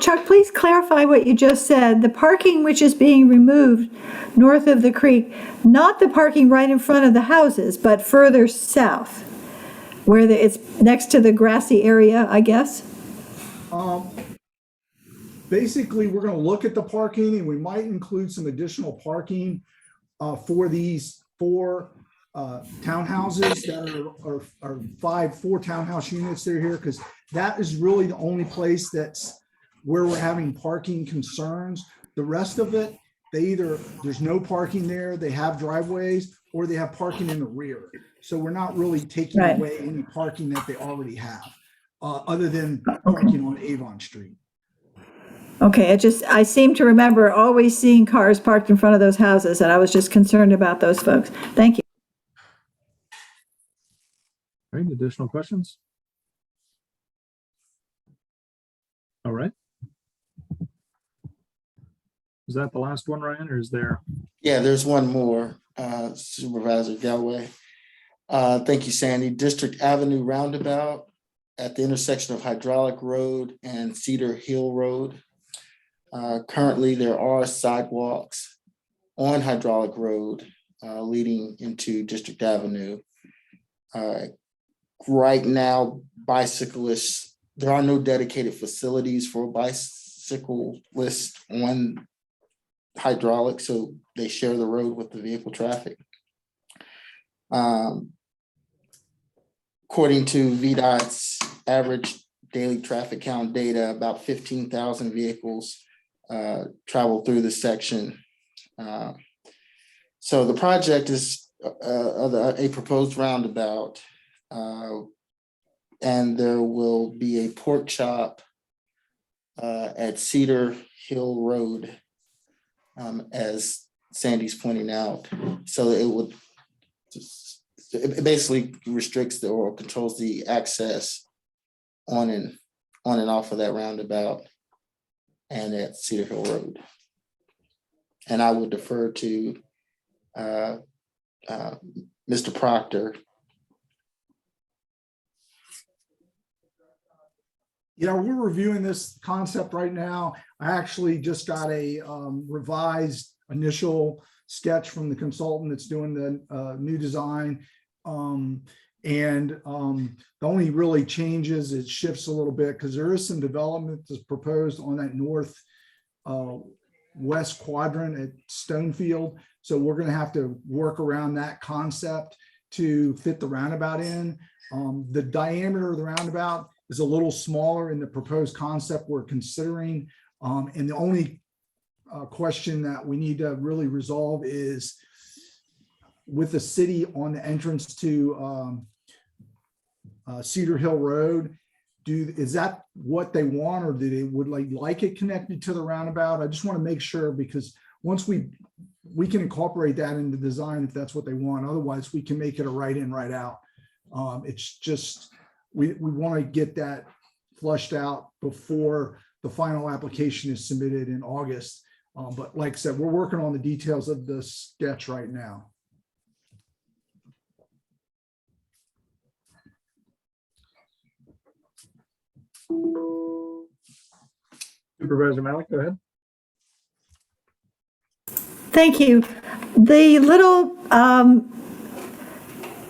Chuck, please clarify what you just said. The parking which is being removed north of the creek, not the parking right in front of the houses, but further south, where it's next to the grassy area, I guess? Basically, we're going to look at the parking, and we might include some additional parking for these four townhouses that are four townhouse units that are here, because that is really the only place that's where we're having parking concerns. The rest of it, there's no parking there, they have driveways, or they have parking in the rear. So we're not really taking away any parking that they already have, other than parking on Avon Street. Okay, I seem to remember always seeing cars parked in front of those houses, and I was just concerned about those folks. Thank you. All right, additional questions? All right. Is that the last one, Ryan, or is there? Yeah, there's one more, Supervisor Galway. Thank you, Sandy. District Avenue Roundabout at the intersection of Hydraulic Road and Cedar Hill Road. Currently, there are sidewalks on Hydraulic Road leading into District Avenue. Right now, bicyclists, there are no dedicated facilities for bicyclists on Hydraulic, so they share the road with the vehicle traffic. According to VDOT's average daily traffic count data, about 15,000 vehicles travel through the section. So the project is a proposed roundabout, and there will be a pork chop at Cedar Hill Road, as Sandy's pointing out. So it basically restricts or controls the access on and off of that roundabout and at Cedar Hill Road. And I would defer to Mr. Proctor. Yeah, we're reviewing this concept right now. I actually just got a revised initial sketch from the consultant that's doing the new design. The only really changes, it shifts a little bit because there is some development that's proposed on that north west quadrant at Stonefield. So we're going to have to work around that concept to fit the roundabout in. The diameter of the roundabout is a little smaller in the proposed concept we're considering. And the only question that we need to really resolve is with the city on the entrance to Cedar Hill Road, is that what they want, or do they would like it connected to the roundabout? I just want to make sure, because once we can incorporate that into design if that's what they want. Otherwise, we can make it a right in, right out. It's just, we want to get that flushed out before the final application is submitted in August. But like I said, we're working on the details of the sketch right now. Supervisor Malik, go ahead. Thank you. The little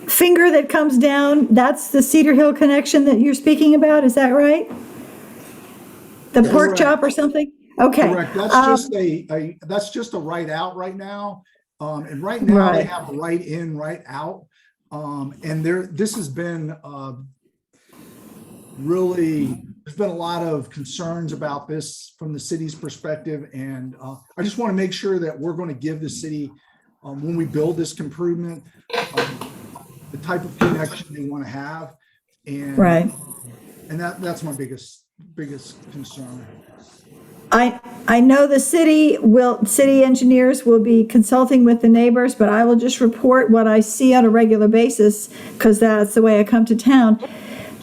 finger that comes down, that's the Cedar Hill connection that you're speaking about, is that right? The pork Correct. chop or something? Okay. Correct. That's just a right out right now. And right now they have right in, right out. And this has been really, there's been a lot of concerns about this from the city's perspective. And I just want to make sure that we're going to give the city, when we build this improvement, the type of connection they want to have. And, and that's my biggest concern. I know the city engineers will be consulting with the neighbors, but I will just report what I see on a regular basis, because that's the way I come to town.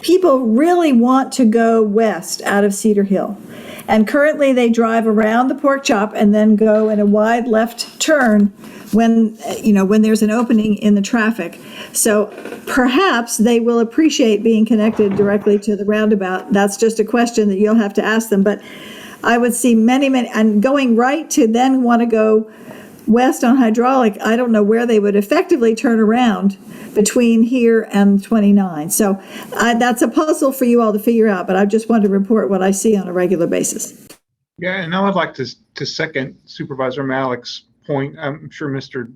People really want to go west out of Cedar Hill. And currently they drive around the pork chop and then go in a wide left turn when there's an opening in the traffic. So perhaps they will appreciate being connected directly to the roundabout. That's just a question that you'll have to ask them. But I would see many, and going right to then want to go west on hydraulic, I don't know where they would effectively turn around between here and 29. So that's a puzzle for you all to figure out, but I just wanted to report what I see on a regular basis. Yeah, and I would like to second Supervisor Malik's point. I'm sure Mr.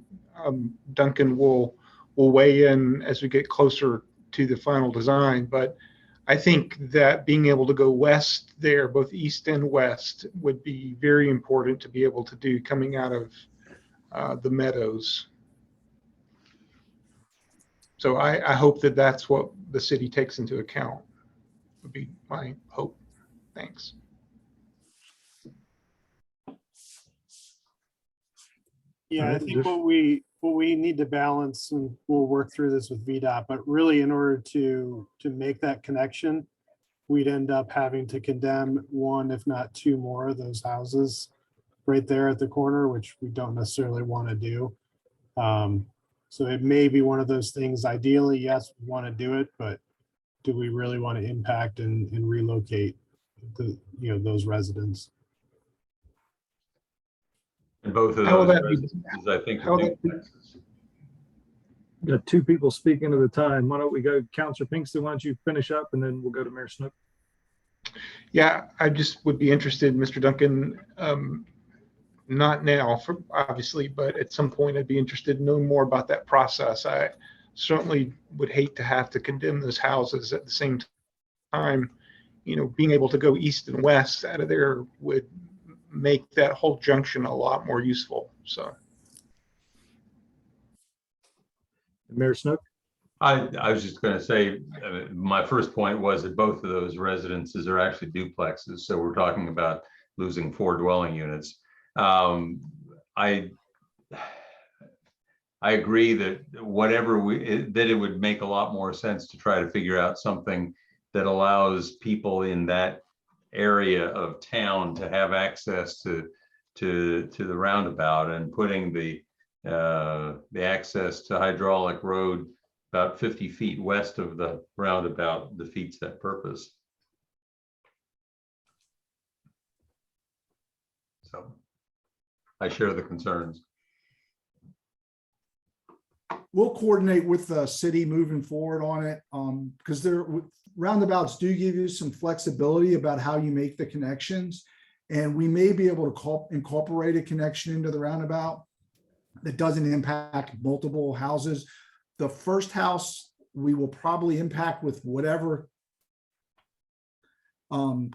Duncan will weigh in as we get closer to the final design, but I think that being able to go west there, both east and west, would be very important to be able to do coming out of the meadows. So I hope that that's what the city takes into account, would be my hope. Thanks. Yeah, I think what we need to balance, and we'll work through this with VDOT, but really in order to make that connection, we'd end up having to condemn one, if not two more of those houses right there at the corner, which we don't necessarily want to do. So it may be one of those things, ideally, yes, we want to do it, but do we really want to impact and relocate those residents? And both of those residences, I think, got two people speaking at a time. Why don't we go, Councilor Pinkston, why don't you finish up, and then we'll go to Mayor Snook. Yeah, I just would be interested, Mr. Duncan, not now, obviously, but at some point I'd be interested in knowing more about that process. I certainly would hate to have to condemn those houses at the same time. Being able to go east and west out of there would make that whole junction a lot more useful. So, Mayor Snook. I was just going to say, my first point was that both of those residences are actually duplexes. So we're talking about losing 4 dwelling units. I agree that that it would make a lot more sense to try to figure out something that allows people in that area of town to have access to the roundabout, and putting the access to hydraulic road about 50 feet west of the roundabout defeats that purpose. So I share the concerns. We'll coordinate with the city moving forward on it, because roundabouts do give you some flexibility about how you make the connections, and we may be able to incorporate a connection into the roundabout that doesn't impact multiple houses. The first house we will probably impact with whatever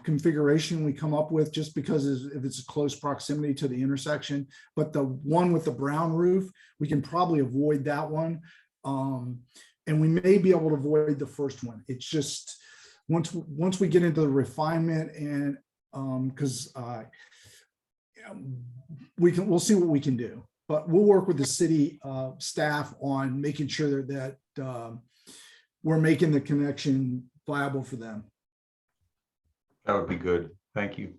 configuration we come up with, just because if it's a close proximity to the intersection. But the one with the brown roof, we can probably avoid that one. And we may be able to avoid the first one. It's just, once we get into the refinement and, because we'll see what we can do. But we'll work with the city staff on making sure that we're making the connection viable for them. That would be good. Thank you.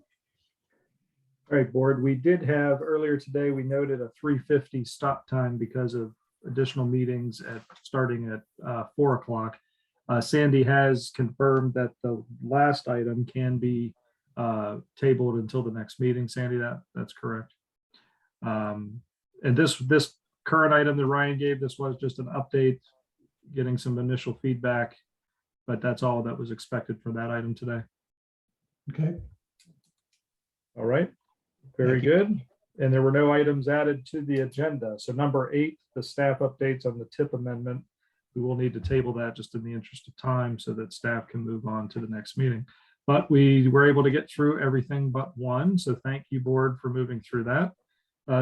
All right, board, we did have earlier today, we noted a 3:50 stop time because of additional meetings starting at 4 o'clock. Sandy has confirmed that the last item can be tabled until the next meeting. Sandy, that's correct. And this current item that Ryan gave, this was just an update, getting some initial feedback, but that's all that was expected for that item today. Okay. All right, very good. And there were no items added to the agenda. So number 8, the staff updates on the TIP amendment. We will need to table that just in the interest of time so that staff can move on to the next meeting. But we were able to get through everything but one. So thank you, board, for moving through that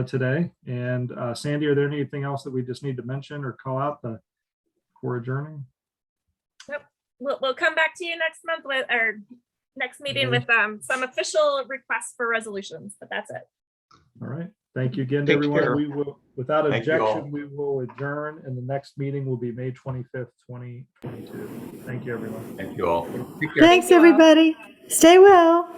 today. And Sandy, are there anything else that we just need to mention or call out before adjourning? Yep. We'll come back to you next month with our next meeting with some official requests for resolutions, but that's it. All right. Thank you again, Take everyone. care. We will, without Thank you all. objection, we will adjourn, and the next meeting will be May 25th, 2022. Thank you, everyone. Thank you all. Thanks, everybody. Stay well.